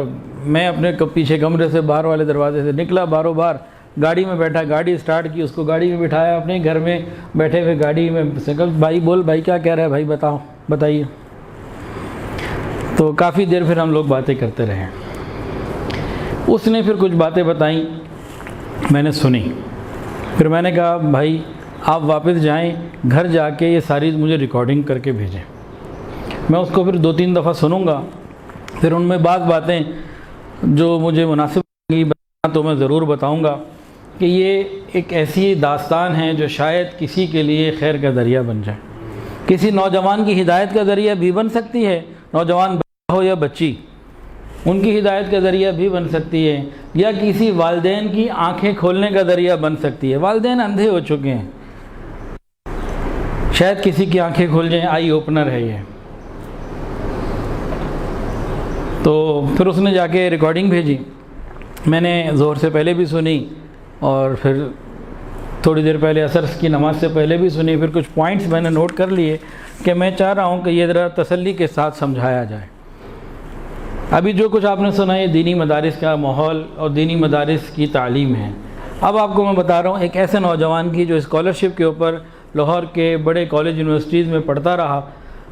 میں اپنے پیچھے کمرے سے باہر والے دروازے سے نکلا، باروں بار گاڑی میں بیٹھا، گاڑی اسٹارٹ کی، اس کو گاڑی میں بٹھایا، اپنے گھر میں بیٹھے ہوئے گاڑی میں سے کہا بھائی بول، بھائی کیا کہہ رہا ہے، بھائی بتائیے۔ تو کافی دیر پھر ہم لوگ باتیں کرتے رہے۔ اس نے پھر کچھ باتیں بتائیں، میں نے سنی، پھر میں نے کہا بھائی آپ واپس جائیں، گھر جا کے یہ ساری مجھے ریکارڈنگ کر کے بھیجیں، میں اس کو پھر 2-3 دفعہ سنوں گا، پھر ان میں بعض باتیں جو مجھے مناسب لگیں تو میں ضرور بتاؤں گا کہ یہ ایک ایسی داستان ہے جو شاید کسی کے لیے خیر کا ذریعہ بن جائے، کسی نوجوان کی ہدایت کا ذریعہ بھی بن سکتی ہے، نوجوان بچہ ہو یا بچی، ان کی ہدایت کا ذریعہ بھی بن سکتی ہے، یا کسی والدین کی آنکھیں کھولنے کا ذریعہ بن سکتی ہے۔ والدین اندھے ہو چکے ہیں، شاید کسی کی آنکھیں کھول جائیں، آئی اوپنر ہے یہ۔ تو پھر اس نے جا کے ریکارڈنگ بھیجی، میں نے ظہر سے پہلے بھی سنی اور پھر تھوڑی دیر پہلے عصر کی نماز سے پہلے بھی سنی، پھر کچھ پوائنٹس میں نے نوٹ کر لیے کہ میں چاہ رہا ہوں کہ یہ ذرا تسلی کے ساتھ سمجھایا جائے۔ ابھی جو کچھ آپ نے سنا یہ دینی مدارس کا ماحول اور دینی مدارس کی تعلیم ہے۔ اب آپ کو میں بتا رہا ہوں ایک ایسے نوجوان کی جو اسکالرشپ کے اوپر لاہور کے بڑے کالج یونیورسٹیز میں پڑھتا رہا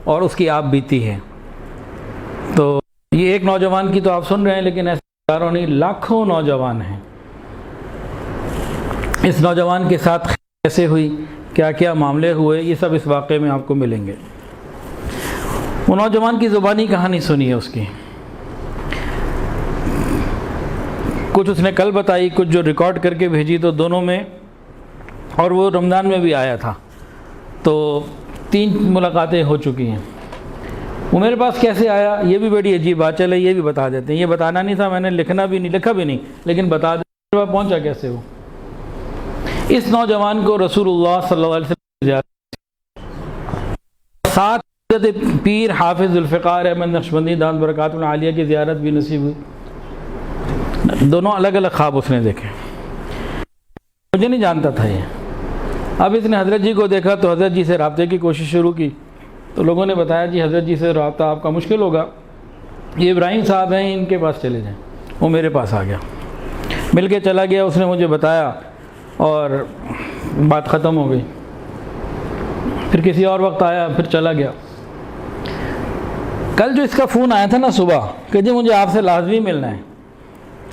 اور اس کی آپ بیتی ہے۔ تو یہ ایک نوجوان کی تو آپ سن رہے ہیں، لیکن ایسے ہزاروں نہیں لاکھوں نوجوان ہیں۔ اس نوجوان کے ساتھ کیسے ہوئی، کیا کیا معاملے ہوئے، یہ سب اس واقعے میں آپ کو ملیں گے۔ وہ نوجوان کی زبانی کہانی سنی ہے اس کی، کچھ اس نے کل بتائی، کچھ جو ریکارڈ کر کے بھیجی، تو دونوں میں، اور وہ رمضان میں بھی آیا تھا، تو 3 ملاقاتیں ہو چکی ہیں۔ وہ میرے پاس کیسے آیا یہ بھی بڑی عجیب بات، چلے یہ بھی بتا دیتے ہیں۔ یہ بتانا نہیں تھا، میں نے لکھا بھی نہیں، لیکن بتا دیں پہنچا کیسے ہو۔ اس نوجوان کو رسول اللہ صلی اللہ علیہ وسلم 7 پیر حافظ ذوالفقار احمد نقشبندی دامت برکاتہ العالیہ کی زیارت بھی نصیب ہوئی۔ دونوں الگ الگ خواب اس نے دیکھے، مجھے نہیں جانتا تھا یہ۔ اب اس نے حضرت جی کو دیکھا تو حضرت جی سے رابطے کی کوشش شروع کی، تو لوگوں نے بتایا جی حضرت جی سے رابطہ آپ کا مشکل ہوگا، یہ ابراہیم صاحب ہیں، ان کے پاس چلے جائیں۔ وہ میرے پاس آ گیا، مل کے چلا گیا، اس نے مجھے بتایا اور بات ختم ہو گئی۔ پھر کسی اور وقت آیا، پھر چلا گیا۔ کل جو اس کا فون آیا تھا نا صبح کہ جی مجھے آپ سے لازمی ملنا ہے،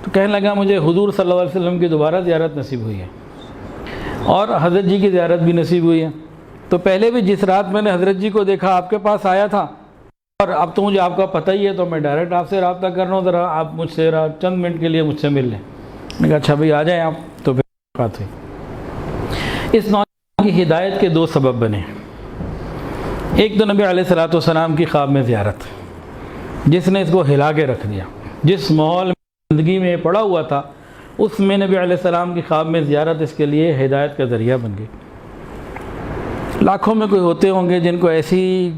تو کہنے لگا مجھے حضور صلی اللہ علیہ وسلم کی دوبارہ زیارت نصیب ہوئی ہے اور حضرت جی کی زیارت بھی نصیب ہوئی ہے۔ تو پہلے بھی جس رات میں نے حضرت جی کو دیکھا آپ کے پاس آیا تھا، اور اب تو مجھے آپ کا پتہ ہی ہے، تو میں ڈائریکٹ آپ سے رابطہ کر رہا ہوں، ذرا آپ مجھ سے چند منٹ کے لیے مجھ سے مل لیں۔ میں نے کہا اچھا بھائی آ جائیں آپ۔ تو پھر بات ہوئی۔ اس نوجوان کی ہدایت کے 2 سبب بنے۔ ایک تو نبی علیہ الصلوۃ والسلام کی خواب میں زیارت، جس نے اس کو ہلا کے رکھ دیا۔ جس ماحول میں زندگی میں پڑا ہوا تھا، اس میں نبی علیہ السلام کی خواب میں زیارت اس کے لیے ہدایت کا ذریعہ بن گئی۔ لاکھوں میں کوئی ہوتے ہوں گے جن کو ایسی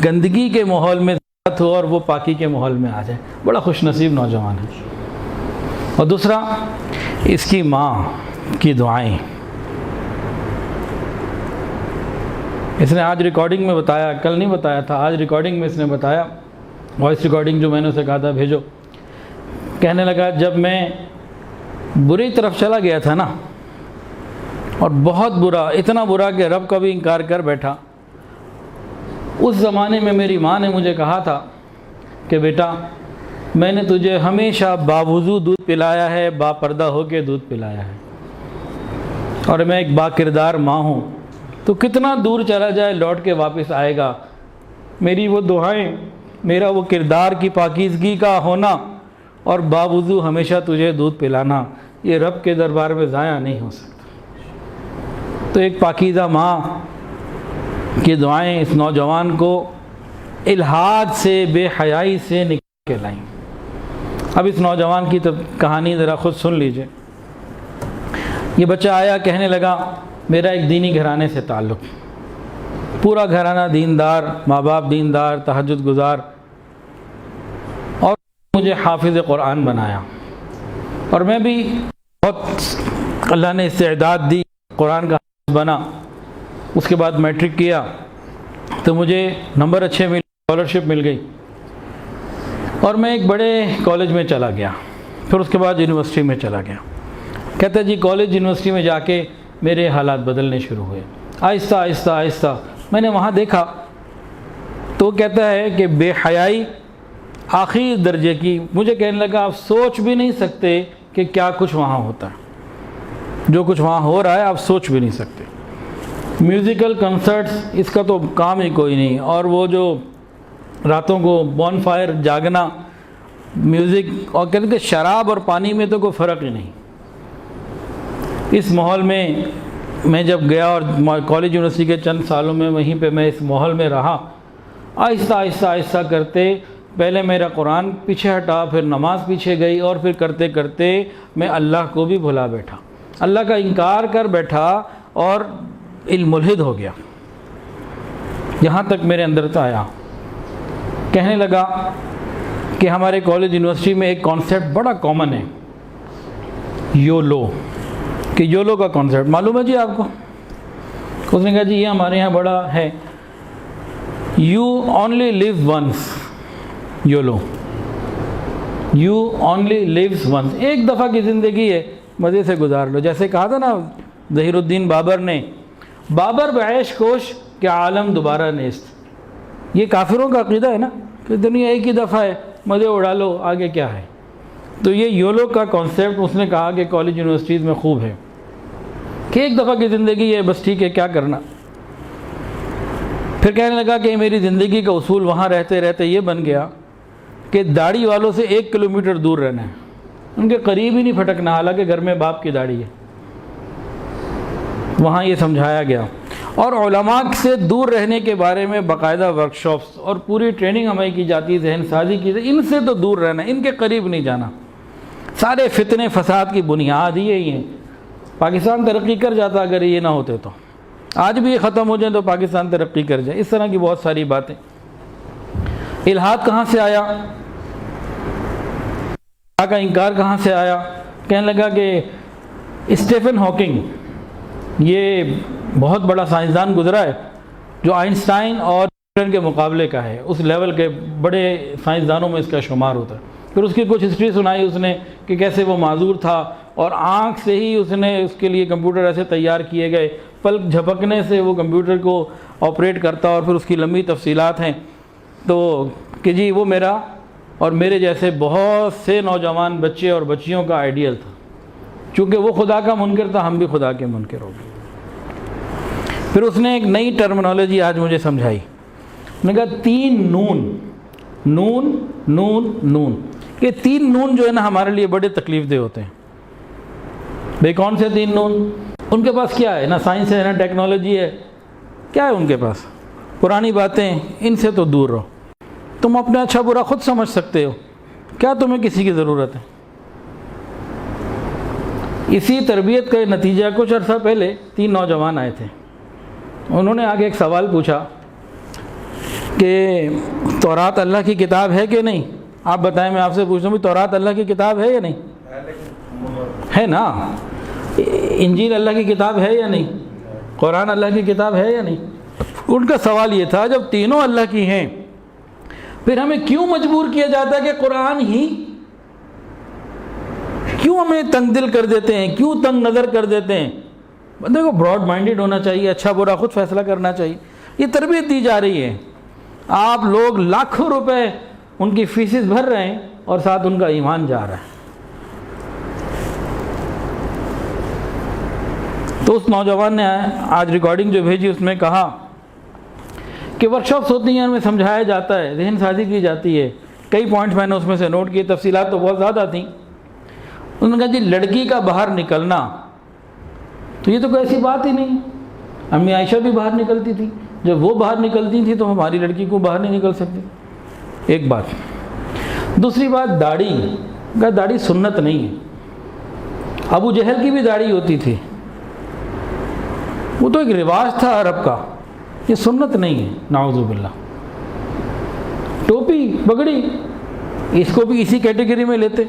گندگی کے ماحول میں زیارت ہو اور وہ پاکی کے ماحول میں آ جائے، بڑا خوش نصیب نوجوان ہے۔ اور دوسرا اس کی ماں کی دعائیں۔ اس نے آج ریکارڈنگ میں بتایا، کل نہیں بتایا تھا، آج ریکارڈنگ میں اس نے بتایا، وائس ریکارڈنگ جو میں نے اسے کہا تھا بھیجو، کہنے لگا جب میں بری طرف چلا گیا تھا نا، اور بہت برا، اتنا برا کہ رب کا بھی انکار کر بیٹھا، اس زمانے میں میری ماں نے مجھے کہا تھا کہ بیٹا میں نے تجھے ہمیشہ باوضو دودھ پلایا ہے، با پردہ ہو کے دودھ پلایا ہے، اور میں ایک با کردار ماں ہوں، تو کتنا دور چلا جائے لوٹ کے واپس آئے گا۔ میری وہ دعائیں، میرا وہ کردار کی پاکیزگی کا ہونا اور باوضو ہمیشہ تجھے دودھ پلانا، یہ رب کے دربار میں ضائع نہیں ہو سکتا۔ تو ایک پاکیزہ ماں کی دعائیں اس نوجوان کو الحاد سے، بے حیائی سے نکال کے لائیں۔ اب اس نوجوان کی کہانی ذرا خود سن لیجئے۔ یہ بچہ آیا، کہنے لگا میرا ایک دینی گھرانے سے تعلق، پورا گھرانہ دیندار، ماں باپ دیندار، تہجد گزار، اور مجھے حافظ قرآن بنایا، اور میں بھی بہت اللہ نے استعداد دی، قرآن کا حافظ بنا۔ اس کے بعد میٹرک کیا تو مجھے نمبر اچھے ملے، اسکالرشپ مل گئی، اور میں ایک بڑے کالج میں چلا گیا، پھر اس کے بعد یونیورسٹی میں چلا گیا۔ کہتا جی کالج یونیورسٹی میں جا کے میرے حالات بدلنے شروع ہوئے، آہستہ آہستہ آہستہ میں نے وہاں دیکھا، تو کہتا ہے کہ بے حیائی آخری درجے کی. مجھے کہنے لگا آپ سوچ بھی نہیں سکتے کہ کیا کچھ وہاں ہوتا ہے، جو کچھ وہاں ہو رہا ہے آپ سوچ بھی نہیں سکتے. میوزیکل کنسرٹس اس کا تو کام ہی کوئی نہیں. اور وہ جو راتوں کو بون فائر جاگنا، میوزک، اور کہتے ہیں کہ شراب اور پانی میں تو کوئی فرق ہی نہیں. اس ماحول میں جب گیا اور کالج یونیورسٹی کے چند سالوں میں وہیں پہ میں اس ماحول میں رہا، آہستہ آہستہ آہستہ کرتے پہلے میرا قرآن پیچھے ہٹا، پھر نماز پیچھے گئی، اور پھر کرتے کرتے میں اللہ کو بھی بھلا بیٹھا، اللہ کا انکار کر بیٹھا اور علم ملحد ہو گیا. یہاں تک میرے اندر تو آیا. کہنے لگا کہ ہمارے کالج یونیورسٹی میں ایک کانسیپٹ بڑا کامن ہے، یولو، کہ یولو کا کانسیپٹ معلوم ہے جی آپ کو؟ اس نے کہا جی یہ ہمارے یہاں بڑا ہے، you only live once, YOLO, you only lives once, ایک دفعہ کی زندگی ہے، مزے سے گزار لو. جیسے کہا تھا نا ظہیر الدین بابر نے، بابر بعیش کوش کہ عالم دوبارہ نیست. یہ کافروں کا عقیدہ ہے نا کہ دنیا ایک ہی دفعہ ہے، مزے اڑا لو، آگے کیا ہے. تو یہ یولو کا کانسیپٹ اس نے کہا کہ کالج یونیورسٹیز میں خوب ہے کہ ایک دفعہ کی زندگی ہے، بس ٹھیک ہے، کیا کرنا. پھر کہنے لگا کہ میری زندگی کا اصول وہاں رہتے رہتے یہ بن گیا کہ داڑھی والوں سے 1 کلومیٹر دور رہنا ہے، ان کے قریب ہی نہیں پھٹکنا، حالانکہ گھر میں باپ کی داڑھی ہے. وہاں یہ سمجھایا گیا. اور علماء سے دور رہنے کے بارے میں باقاعدہ ورکشاپس اور پوری ٹریننگ ہمیں کی جاتی ہے، ذہن سازی کی جاتی ہے. ان سے تو دور رہنا، ان کے قریب نہیں جانا. سارے فتنے فساد کی بنیاد ہی یہی ہیں. پاکستان ترقی کر جاتا اگر یہ نہ ہوتے تو. آج بھی یہ ختم ہو جائیں تو پاکستان ترقی کر جائے. اس طرح کی بہت ساری باتیں. الحاد کہاں سے آیا، اللہ کا انکار کہاں سے آیا؟ کہنے لگا کہ اسٹیفن ہاکنگ یہ بہت بڑا سائنسدان گزرا ہے جو آئنسٹائن اور نیوٹن کے مقابلے کا ہے، اس لیول کے بڑے سائنسدانوں میں اس کا شمار ہوتا ہے. پھر اس کی کچھ ہسٹری سنائی اس نے کہ کیسے وہ معذور تھا اور آنکھ سے ہی اس نے اس کے لیے کمپیوٹر ایسے تیار کیے گئے، پلک جھپکنے سے وہ کمپیوٹر کو آپریٹ کرتا، اور پھر اس کی لمبی تفصیلات ہیں. تو کہ جی وہ میرا اور میرے جیسے بہت سے نوجوان بچے اور بچیوں کا آئیڈیل تھا. چونکہ وہ خدا کا منکر تھا، ہم بھی خدا کے منکر ہو گئے. پھر اس نے ایک نئی ٹرمنالوجی آج مجھے سمجھائی. اس نے کہا 3 نون، نون نون نون. یہ 3 نون جو ہے نا ہمارے لیے بڑے تکلیف دہ ہوتے ہیں. بھئی کون سے 3 نون؟ ان کے پاس کیا ہے؟ نہ سائنس ہے، نہ ٹیکنالوجی ہے، کیا ہے ان کے پاس؟ پرانی باتیں. ان سے تو دور رہو. تم اپنا اچھا برا خود سمجھ سکتے ہو، کیا تمہیں کسی کی ضرورت ہے؟ اسی تربیت کا نتیجہ کچھ عرصہ پہلے 3 نوجوان آئے تھے. انہوں نے آگے ایک سوال پوچھا کہ تورات اللہ کی کتاب ہے کہ نہیں؟ آپ بتائیں، میں آپ سے پوچھتا ہوں تورات اللہ کی کتاب ہے یا نہیں؟ ہے نا. انجیل اللہ کی کتاب ہے یا نہیں؟ قرآن اللہ کی کتاب ہے یا نہیں؟ ان کا سوال یہ تھا جب تینوں اللہ کی ہیں پھر ہمیں کیوں مجبور کیا جاتا ہے کہ قرآن ہی؟ کیوں ہمیں تنگ دل کر دیتے ہیں، کیوں تنگ نظر کر دیتے ہیں؟ بندے کو براڈ مائنڈڈ ہونا چاہیے، اچھا برا خود فیصلہ کرنا چاہیے. یہ تربیت دی جا رہی ہے. آپ لوگ لاکھوں روپے ان کی فیسز بھر رہے ہیں اور ساتھ ان کا ایمان جا رہا ہے. تو اس نوجوان نے آج ریکارڈنگ جو بھیجی اس میں کہا کہ ورکشاپس ہوتی ہیں، ان میں سمجھایا جاتا ہے، ذہن سازی کی جاتی ہے. کئی پوائنٹس میں نے اس میں سے نوٹ کیے، تفصیلات تو بہت زیادہ تھیں. انہوں نے کہا جی لڑکی کا باہر نکلنا تو یہ تو کوئی ایسی بات ہی نہیں. امی عائشہ بھی باہر نکلتی تھی، جب وہ باہر نکلتی تھی تو ہماری لڑکی کو باہر نہیں نکل سکتی. ایک بات. دوسری بات داڑھی، کہ داڑھی سنت نہیں ہے. ابو جہل کی بھی داڑھی ہوتی تھی، وہ تو ایک رواج تھا عرب کا، یہ سنت نہیں ہے. نعوذ باللہ. ٹوپی پگڑی اس کو بھی اسی کیٹیگری میں لیتے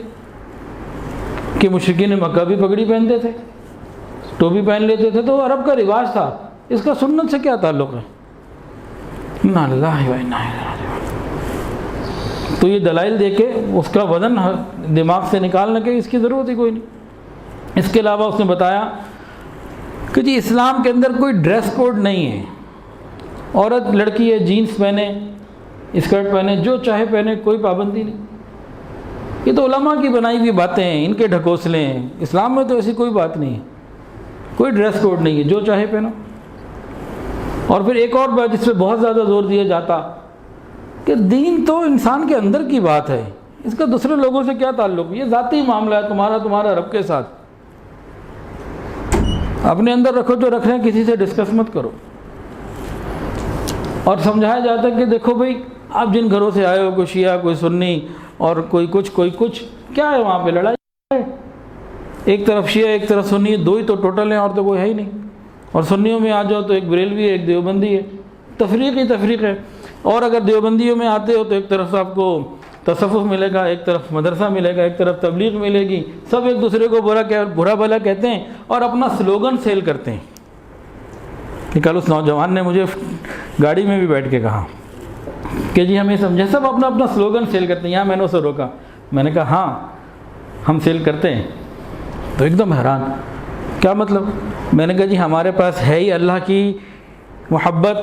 کہ مشرکین مکہ بھی پگڑی پہنتے تھے، ٹوپی پہن لیتے تھے، تو عرب کا رواج تھا. اس کا سنت سے کیا تعلق ہے؟ انا للہ و انا الیہ راجعون. تو یہ دلائل دے کے اس کا وزن دماغ سے نکالنے کے اس کی ضرورت ہی کوئی نہیں. اس کے علاوہ اس نے بتایا کہ جی اسلام کے اندر کوئی ڈریس کوڈ نہیں ہے. عورت لڑکی ہے جینس پہنے، اسکرٹ پہنے، جو چاہے پہنے، کوئی پابندی نہیں۔ یہ تو علماء کی بنائی ہوئی باتیں ہیں، ان کے ڈھکوسلے ہیں۔ اسلام میں تو ایسی کوئی بات نہیں ہے، کوئی ڈریس کوڈ نہیں ہے، جو چاہے پہنو۔ اور پھر ایک اور بات جس پہ بہت زیادہ زور دیا جاتا کہ دین تو انسان کے اندر کی بات ہے، اس کا دوسرے لوگوں سے کیا تعلق، یہ ذاتی معاملہ ہے تمہارا رب کے ساتھ، اپنے اندر رکھو جو رکھ رہے ہیں، کسی سے ڈسکس مت کرو۔ اور سمجھایا جاتا ہے کہ دیکھو بھائی، آپ جن گھروں سے آئے ہو، کوئی شیعہ، کوئی سنی، اور کوئی کچھ، کیا ہے وہاں پہ؟ لڑائی ہے، ایک طرف شیعہ ایک طرف سنی، دو ہی تو ٹوٹل ہیں، اور تو کوئی ہے ہی نہیں۔ اور سنیوں میں آ جاؤ تو ایک بریلوی ہے، ایک دیوبندی ہے، تفریق ہے۔ اور اگر دیوبندیوں میں آتے ہو تو ایک طرف آپ کو تصوف ملے گا، ایک طرف مدرسہ ملے گا، ایک طرف تبلیغ ملے گی، سب ایک دوسرے کو برا بھلا کہتے ہیں اور اپنا سلوگن سیل کرتے ہیں۔ کہ کل اس نوجوان نے مجھے گاڑی میں بھی بیٹھ کے کہا کہ جی ہمیں سمجھے، سب اپنا سلوگن سیل کرتے ہیں۔ یہاں میں نے اسے روکا، میں نے کہا ہاں ہم سیل کرتے ہیں۔ تو ایک دم حیران، کیا مطلب؟ میں نے کہا جی ہمارے پاس ہے ہی اللہ کی محبت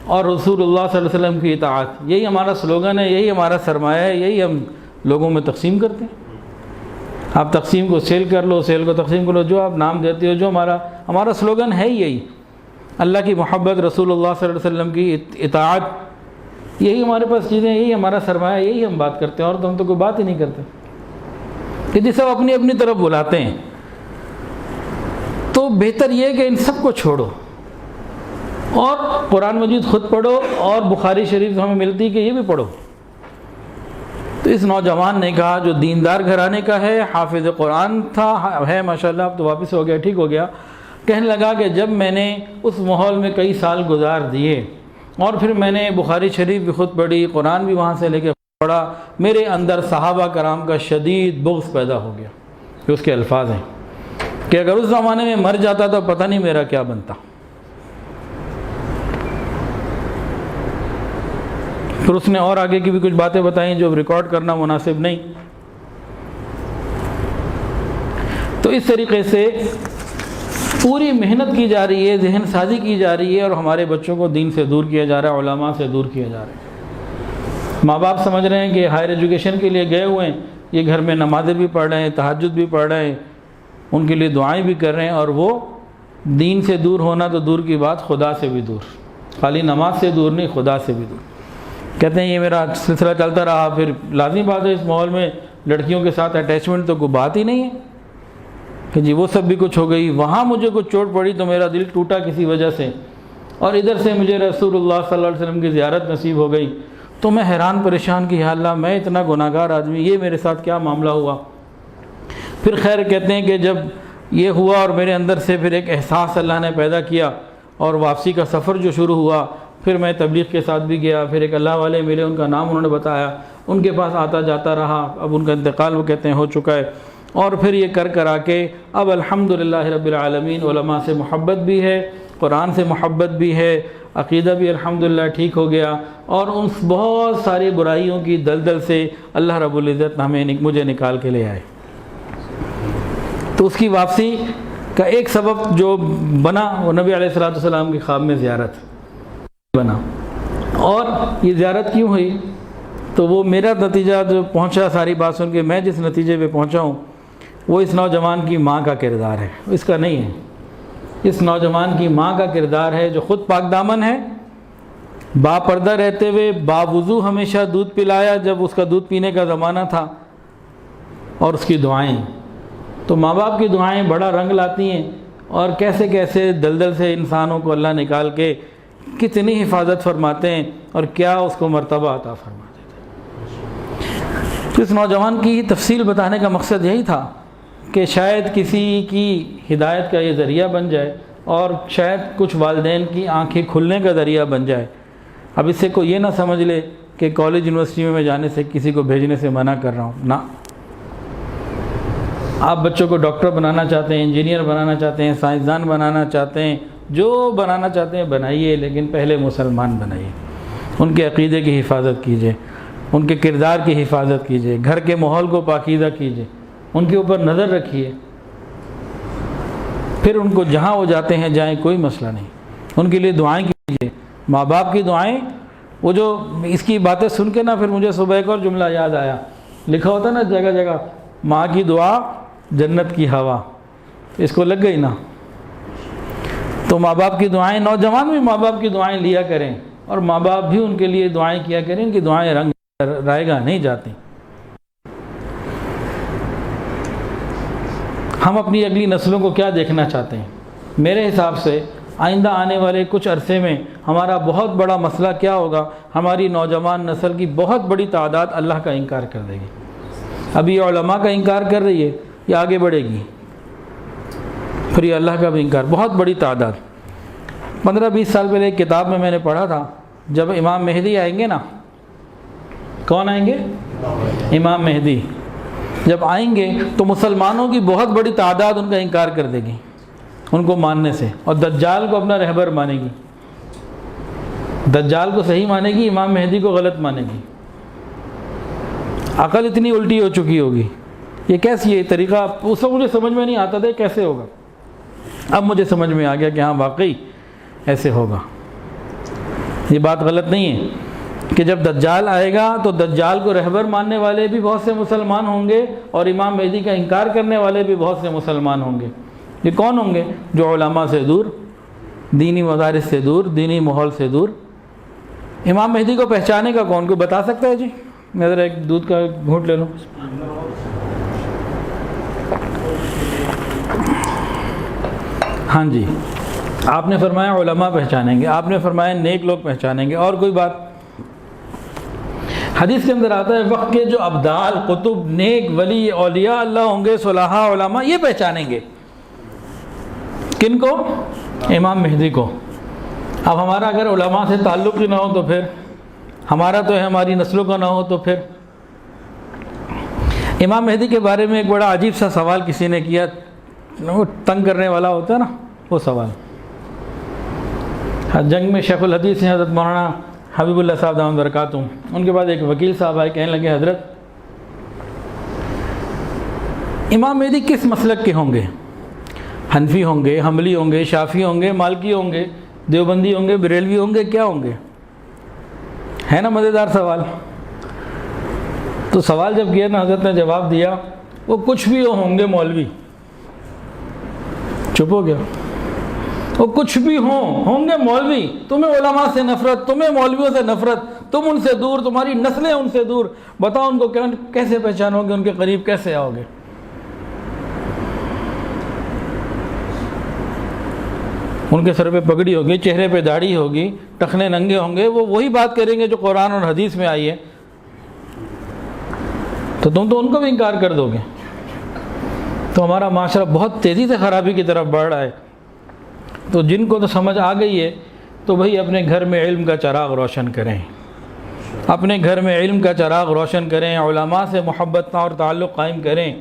اور رسول اللہ صلی اللہ علیہ وسلم کی اطاعت، یہی ہمارا سلوگن ہے، یہی ہمارا سرمایہ ہے، یہی ہم لوگوں میں تقسیم کرتے ہیں۔ آپ تقسیم کو سیل کر لو، سیل کو تقسیم کر لو، جو آپ نام دیتے ہو، جو ہمارا سلوگن ہے یہی، اللہ کی محبت، رسول اللہ صلی اللہ علیہ وسلم کی اطاعت، یہی ہمارے پاس چیزیں، یہی ہمارا سرمایہ، یہی ہم بات کرتے ہیں، اور تو ہم تو کوئی بات ہی نہیں کرتے کہ جی سب اپنی طرف بلاتے ہیں۔ تو بہتر یہ ہے کہ ان سب کو چھوڑو اور قرآن مجید خود پڑھو، اور بخاری شریف ہمیں ملتی کہ یہ بھی پڑھو۔ تو اس نوجوان نے کہا، جو دیندار گھرانے کا ہے، حافظ قرآن تھا، ہے ماشاءاللہ، اب تو واپس ہو گیا، ٹھیک ہو گیا، کہنے لگا کہ جب میں نے اس ماحول میں کئی سال گزار دیے اور پھر میں نے بخاری شریف بھی خود پڑھی، قرآن بھی وہاں سے لے کے پڑھا، میرے اندر صحابہ کرام کا شدید بغض پیدا ہو گیا۔ کہ اس کے الفاظ ہیں کہ اگر اس زمانے میں مر جاتا تو پتہ نہیں میرا کیا بنتا۔ پھر اس نے اور آگے کی بھی کچھ باتیں بتائیں جو ریکارڈ کرنا مناسب نہیں۔ تو اس طریقے سے پوری محنت کی جا رہی ہے، ذہن سازی کی جا رہی ہے، اور ہمارے بچوں کو دین سے دور کیا جا رہا ہے، علماء سے دور کیا جا رہا ہے۔ ماں باپ سمجھ رہے ہیں کہ ہائر ایجوکیشن کے لیے گئے ہوئے ہیں، یہ گھر میں نمازیں بھی پڑھ رہے ہیں، تہجد بھی پڑھ رہے ہیں، ان کے لیے دعائیں بھی کر رہے ہیں، اور وہ دین سے دور ہونا تو دور کی بات، خدا سے بھی دور، خالی نماز سے دور نہیں، خدا سے بھی دور۔ کہتے ہیں یہ میرا سلسلہ چلتا رہا، پھر لازمی بات ہے اس ماحول میں لڑکیوں کے ساتھ اٹیچمنٹ تو کوئی بات ہی نہیں ہے کہ جی وہ سب بھی کچھ ہو گئی، وہاں مجھے کچھ چوٹ پڑی تو میرا دل ٹوٹا کسی وجہ سے، اور ادھر سے مجھے رسول اللہ صلی اللہ علیہ وسلم کی زیارت نصیب ہو گئی، تو میں حیران پریشان کہ یا اللہ میں اتنا گناہ گار آدمی، یہ میرے ساتھ کیا معاملہ ہوا۔ پھر خیر کہتے ہیں کہ جب یہ ہوا اور میرے اندر سے پھر ایک احساس اللہ نے پیدا کیا، اور واپسی کا سفر جو شروع ہوا، پھر میں تبلیغ کے ساتھ بھی گیا، پھر ایک اللہ والے ملے، ان کا نام انہوں نے بتایا، ان کے پاس آتا جاتا رہا، اب ان کا انتقال وہ کہتے ہیں ہو چکا ہے، اور پھر یہ کر کے اب الحمدللہ رب العالمین علماء سے محبت بھی ہے، قرآن سے محبت بھی ہے، عقیدہ بھی الحمدللہ ٹھیک ہو گیا، اور ان بہت ساری برائیوں کی دلدل سے اللہ رب العزت مجھے نکال کے لے آئے۔ تو اس کی واپسی کا ایک سبب جو بنا وہ نبی علیہ الصلوۃ والسلام کی خواب میں زیارت بنا۔ اور یہ زیارت کیوں ہوئی؟ تو وہ میرا نتیجہ جو پہنچا، ساری بات سن کے میں جس نتیجے پہ پہنچا ہوں، وہ اس نوجوان کی ماں کا کردار ہے، اس کا نہیں ہے۔ اس نوجوان کی ماں کا کردار ہے جو خود پاک دامن ہے، با پردہ رہتے ہوئے باوضو ہمیشہ دودھ پلایا جب اس کا دودھ پینے کا زمانہ تھا، اور اس کی دعائیں، تو ماں باپ کی دعائیں بڑا رنگ لاتی ہیں، اور کیسے کیسے دلدل سے انسانوں کو اللہ نکال کے کتنی حفاظت فرماتے ہیں، اور کیا اس کو مرتبہ عطا فرماتے ہیں۔ تو اس نوجوان کی تفصیل بتانے کا مقصد یہی تھا کہ شاید کسی کی ہدایت کا یہ ذریعہ بن جائے، اور شاید کچھ والدین کی آنکھیں کھلنے کا ذریعہ بن جائے۔ اب اس سے کوئی یہ نہ سمجھ لے کہ کالج یونیورسٹی میں جانے سے کسی کو بھیجنے سے منع کر رہا ہوں، نہ۔ آپ بچوں کو ڈاکٹر بنانا چاہتے ہیں، انجینئر بنانا چاہتے ہیں، سائنسدان بنانا چاہتے ہیں، جو بنانا چاہتے ہیں بنائیے، لیکن پہلے مسلمان بنائیے، ان کے عقیدے کی حفاظت کیجیے، ان کے کردار کی حفاظت کیجیے، گھر کے ماحول کو پاکیزہ کیجیے، ان کے اوپر نظر رکھیے، پھر ان کو جہاں وہ جاتے ہیں جائیں، کوئی مسئلہ نہیں، ان کے لیے دعائیں کیجیے۔ ماں باپ کی دعائیں وہ جو اس کی باتیں سن کے نا پھر مجھے صبح ایک اور جملہ یاد آیا، لکھا ہوتا نا جگہ جگہ ماں کی دعا جنت کی ہوا، اس کو لگ گئی نا۔ تو ماں باپ کی دعائیں، نوجوان بھی ماں باپ کی دعائیں لیا کریں، اور ماں باپ بھی ان کے لیے دعائیں کیا کریں، ان کی دعائیں رائے گاہ نہیں جاتی۔ ہم اپنی اگلی نسلوں کو کیا دیکھنا چاہتے ہیں؟ میرے حساب سے آئندہ آنے والے کچھ عرصے میں ہمارا بہت بڑا مسئلہ کیا ہوگا، ہماری نوجوان نسل کی بہت بڑی تعداد اللہ کا انکار کر دے گی۔ ابھی یہ علماء کا انکار کر رہی ہے، یہ آگے بڑھے گی، پھر یہ اللہ کا بھی انکار، بہت بڑی تعداد۔ 15-20 سال پہلے ایک کتاب میں نے پڑھا تھا، جب امام مہدی آئیں گے نا، کون آئیں گے؟ امام مہدی جب آئیں گے تو مسلمانوں کی بہت بڑی تعداد ان کا انکار کر دے گی ان کو ماننے سے، اور دجال کو اپنا رہبر مانے گی۔ دجال کو صحیح مانے گی، امام مہدی کو غلط مانے گی۔ عقل اتنی الٹی ہو چکی ہوگی۔ یہ کیسی ہے طریقہ؟ اس وقت مجھے سمجھ میں نہیں آتا تھا کیسے ہوگا، اب مجھے سمجھ میں آ گیا کہ ہاں واقعی ایسے ہوگا۔ یہ بات غلط نہیں ہے کہ جب دجال آئے گا تو دجال کو رہبر ماننے والے بھی بہت سے مسلمان ہوں گے، اور امام مہدی کا انکار کرنے والے بھی بہت سے مسلمان ہوں گے۔ یہ کون ہوں گے؟ جو علماء سے دور، دینی مدارس سے دور، دینی ماحول سے دور۔ امام مہدی کو پہچانے کا کون؟ کوئی بتا سکتا ہے؟ جی میں ذرا ایک دودھ کا گھونٹ لے لوں۔ ہاں جی، آپ نے فرمایا علماء پہچانیں گے، آپ نے فرمایا نیک لوگ پہچانیں گے، اور کوئی بات؟ حدیث کے اندر آتا ہے وقت کے جو ابدال، قطب، نیک، ولی، اولیاء اللہ ہوں گے، صلحاء، علماء، یہ پہچانیں گے۔ کن کو؟ امام مہدی کو۔ اب ہمارا اگر علماء سے تعلق ہی نہ ہو تو پھر ہمارا تو ہے، ہماری نسلوں کا نہ ہو تو پھر۔ امام مہدی کے بارے میں ایک بڑا عجیب سا سوال کسی نے کیا، وہ تنگ کرنے والا ہوتا ہے نا وہ سوال۔ جنگ میں شیخ الحدیث ہیں حضرت مولانا حبیب اللہ صاحب دامت برکاتہ، ان کے بعد ایک وکیل صاحب آئے، کہنے لگے حضرت امام مہدی کس مسلک کے ہوں گے؟ حنفی ہوں گے، حنبلی ہوں گے، شافعی ہوں گے، مالکی ہوں گے، دیوبندی ہوں گے، بریلوی ہوں گے، کیا ہوں گے؟ ہے نا مزیدار سوال؟ تو سوال جب کیا نا، حضرت نے جواب دیا وہ کچھ بھی ہوں گے مولوی۔ چپ ہو گیا۔ وہ کچھ بھی ہوں گے مولوی، تمہیں علماء سے نفرت، تمہیں مولویوں سے نفرت، تم ان سے دور، تمہاری نسلیں ان سے دور، بتاؤ ان کو کیسے پہچانو گے، ان کے قریب کیسے آؤ گے؟ ان کے سر پہ پگڑی ہوگی، چہرے پہ داڑھی ہوگی، ٹخنے ننگے ہوں گے، وہ وہی بات کریں گے جو قرآن اور حدیث میں آئی ہے، تو تم تو ان کو بھی انکار کر دو گے۔ تو ہمارا معاشرہ بہت تیزی سے خرابی کی طرف بڑھ رہا ہے۔ تو جن کو تو سمجھ آ گئی ہے تو بھئی اپنے گھر میں علم کا چراغ روشن کریں، اپنے گھر میں علم کا چراغ روشن کریں، علماء سے محبت اور تعلق قائم کریں،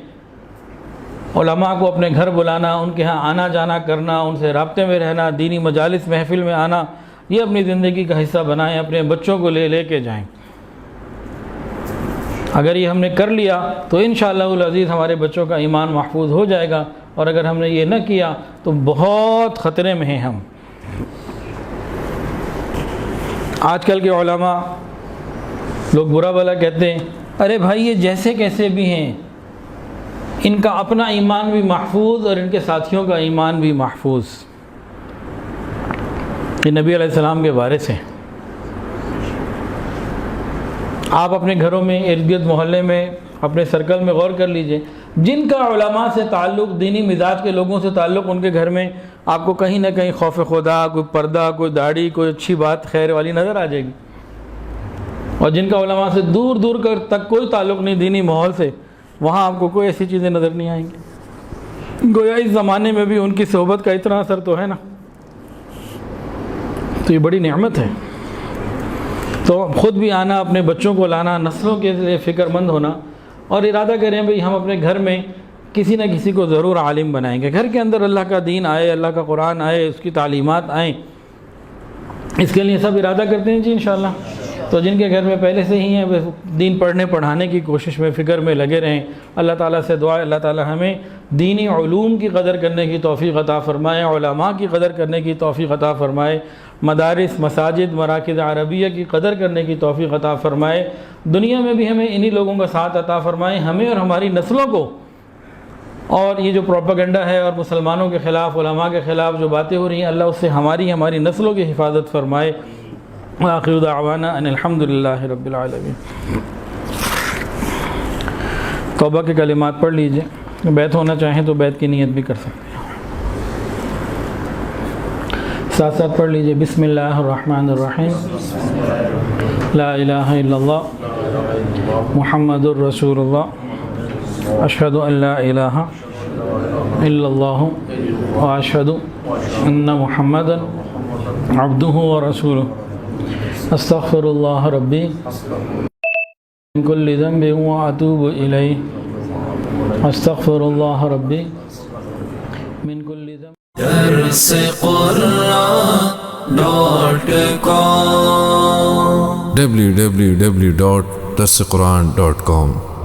علماء کو اپنے گھر بلانا، ان کے ہاں آنا جانا کرنا، ان سے رابطے میں رہنا، دینی مجالس محفل میں آنا، یہ اپنی زندگی کا حصہ بنائیں، اپنے بچوں کو لے کے جائیں۔ اگر یہ ہم نے کر لیا تو انشاءاللہ العزیز ہمارے بچوں کا ایمان محفوظ ہو جائے گا، اور اگر ہم نے یہ نہ کیا تو بہت خطرے میں ہیں ہم۔ آج کل کے علماء لوگ برا بھلا کہتے ہیں، ارے بھائی یہ جیسے کیسے بھی ہیں، ان کا اپنا ایمان بھی محفوظ اور ان کے ساتھیوں کا ایمان بھی محفوظ۔ یہ نبی علیہ السلام کے وارث ہیں۔ آپ اپنے گھروں میں، ارد گرد محلے میں، اپنے سرکل میں غور کر لیجئے، جن کا علماء سے تعلق، دینی مزاج کے لوگوں سے تعلق، ان کے گھر میں آپ کو کہیں نہ کہیں خوف خدا، کوئی پردہ، کوئی داڑھی، کوئی اچھی بات خیر والی نظر آ جائے گی۔ اور جن کا علماء سے دور دور تک کوئی تعلق نہیں دینی ماحول سے، وہاں آپ کو کوئی ایسی چیزیں نظر نہیں آئیں گی۔ گویا اس زمانے میں بھی ان کی صحبت کا اتنا اثر تو ہے نا، تو یہ بڑی نعمت ہے۔ تو خود بھی آنا، اپنے بچوں کو لانا، نسلوں کے لیے فکر مند ہونا، اور ارادہ کریں بھئی ہم اپنے گھر میں کسی نہ کسی کو ضرور عالم بنائیں گے، گھر کے اندر اللہ کا دین آئے، اللہ کا قرآن آئے، اس کی تعلیمات آئیں، اس کے لیے سب ارادہ کرتے ہیں جی انشاءاللہ۔ تو جن کے گھر میں پہلے سے ہی ہیں وہ دین پڑھنے پڑھانے کی کوشش میں، فکر میں لگے رہیں۔ اللہ تعالیٰ سے دعا ہے اللہ تعالیٰ ہمیں دینی علوم کی قدر کرنے کی توفیق عطا فرمائے، علماء کی قدر کرنے کی توفیق عطا فرمائے، مدارس، مساجد، مراکز عربیہ کی قدر کرنے کی توفیق عطا فرمائے، دنیا میں بھی ہمیں انہی لوگوں کا ساتھ عطا فرمائے، ہمیں اور ہماری نسلوں کو۔ اور یہ جو پروپیگنڈا ہے اور مسلمانوں کے خلاف، علماء کے خلاف جو باتیں ہو رہی ہیں، اللہ اس سے ہماری نسلوں کی حفاظت فرمائے۔ وآخر دعوانا ان الحمدللہ رب العالمین۔ توبہ کے کلمات پڑھ لیجئے، بیعت ہونا چاہیں تو بیعت کی نیت بھی کر سکتے ہیں۔ ساتھ ساتھ پڑھ لیجئے، بسم اللہ الرحمن الرحیم، لا الہ الا اللہ محمد الرسول اللہ، اشہد ان لا الہ الا اللہ واشہد ان محمدا عبدہ ورسولہ، استغفر اللہ ربی من کل ذنب واتوب الیہ، استغفر اللہ ربی من کل ذنب۔ www.darsequran.com